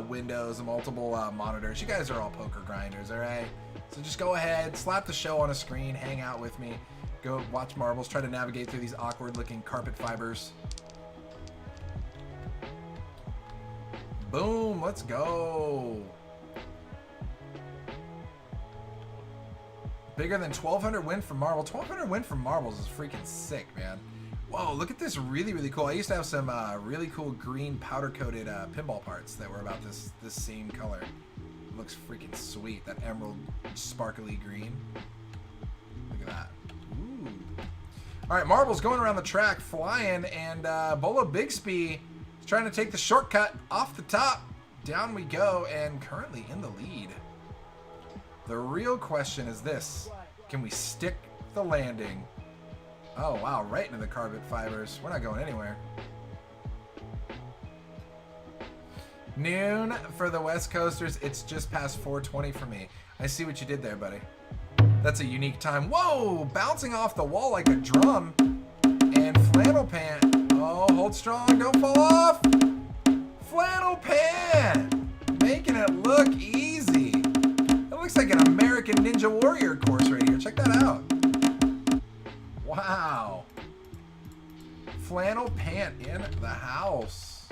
S1: windows and multiple monitors. You guys are all poker grinders, all right? So just go ahead, slap the show on a screen, hang out with me, go watch marbles, try to navigate through these awkward-looking carpet fibers. Boom, let's go. Bigger than 1,200 win from marble. 1,200 win from marbles is freaking sick, man. Whoa, look at this, really, really cool. I used to have some really cool green powder-coated pinball parts that were about this same color. It looks freaking sweet, that emerald sparkly green. Look at that. Ooh. All right, marbles going around the track, flying, and Bolo Bixby is trying to take the shortcut off the top. Down we go, and currently in the lead. The real question is this: can we stick the landing? Oh wow, right into the carpet fibers. We're not going anywhere. Noon for the West Coasters. It's just past 4:20 for me. I see what you did there, buddy. That's a unique time. Whoa, bouncing off the wall like a drum. And flannel pant. Oh, hold strong, don't fall off. Flannel pant, making it look easy. It looks like an American Ninja Warrior course right here. Check that out. Wow. Flannel pant in the house.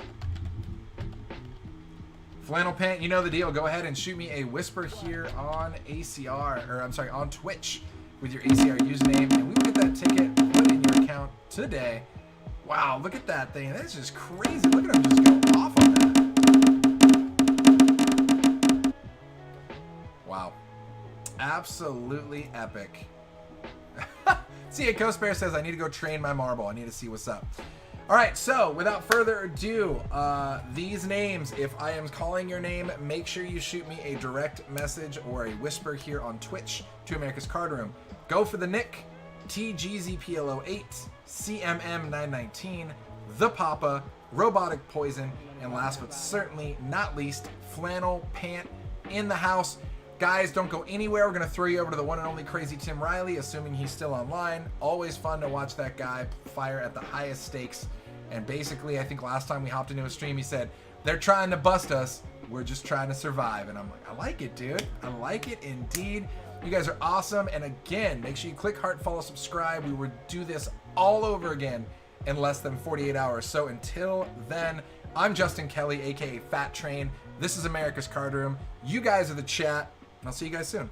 S1: Flannel pant, you know the deal. Go ahead and shoot me a whisper here on ACR, or I'm sorry, on Twitch with your ACR username, and we will get that ticket put in your account today. Wow, look at that thing. That's just crazy. Look at him just go off on that. Wow. Absolutely epic. CA Coast Bear says, I need to go train my marble. I need to see what's up. All right, so without further ado, these names, if I am calling your name, make sure you shoot me a direct message or a whisper here on Twitch to America's Card Room. Go for the Nick, TGZPLO8, CMM919, The Papa, Robotic Poison, and last but certainly not least, Flannel Pant in the house. Guys, don't go anywhere. We're going to throw you over to the one and only Crazy Tim Riley, assuming he's still online. Always fun to watch that guy fire at the highest stakes. And basically, I think last time we hopped into a stream, he said, they're trying to bust us. We're just trying to survive. And I'm like, I like it, dude. I like it indeed. You guys are awesome. And again, make sure you click heart, follow, subscribe. We will do this all over again in less than 48 hours. So until then, I'm Justin Kelly, aka Fat Train. This is America's Card Room. You guys are the chat. And I'll see you guys soon.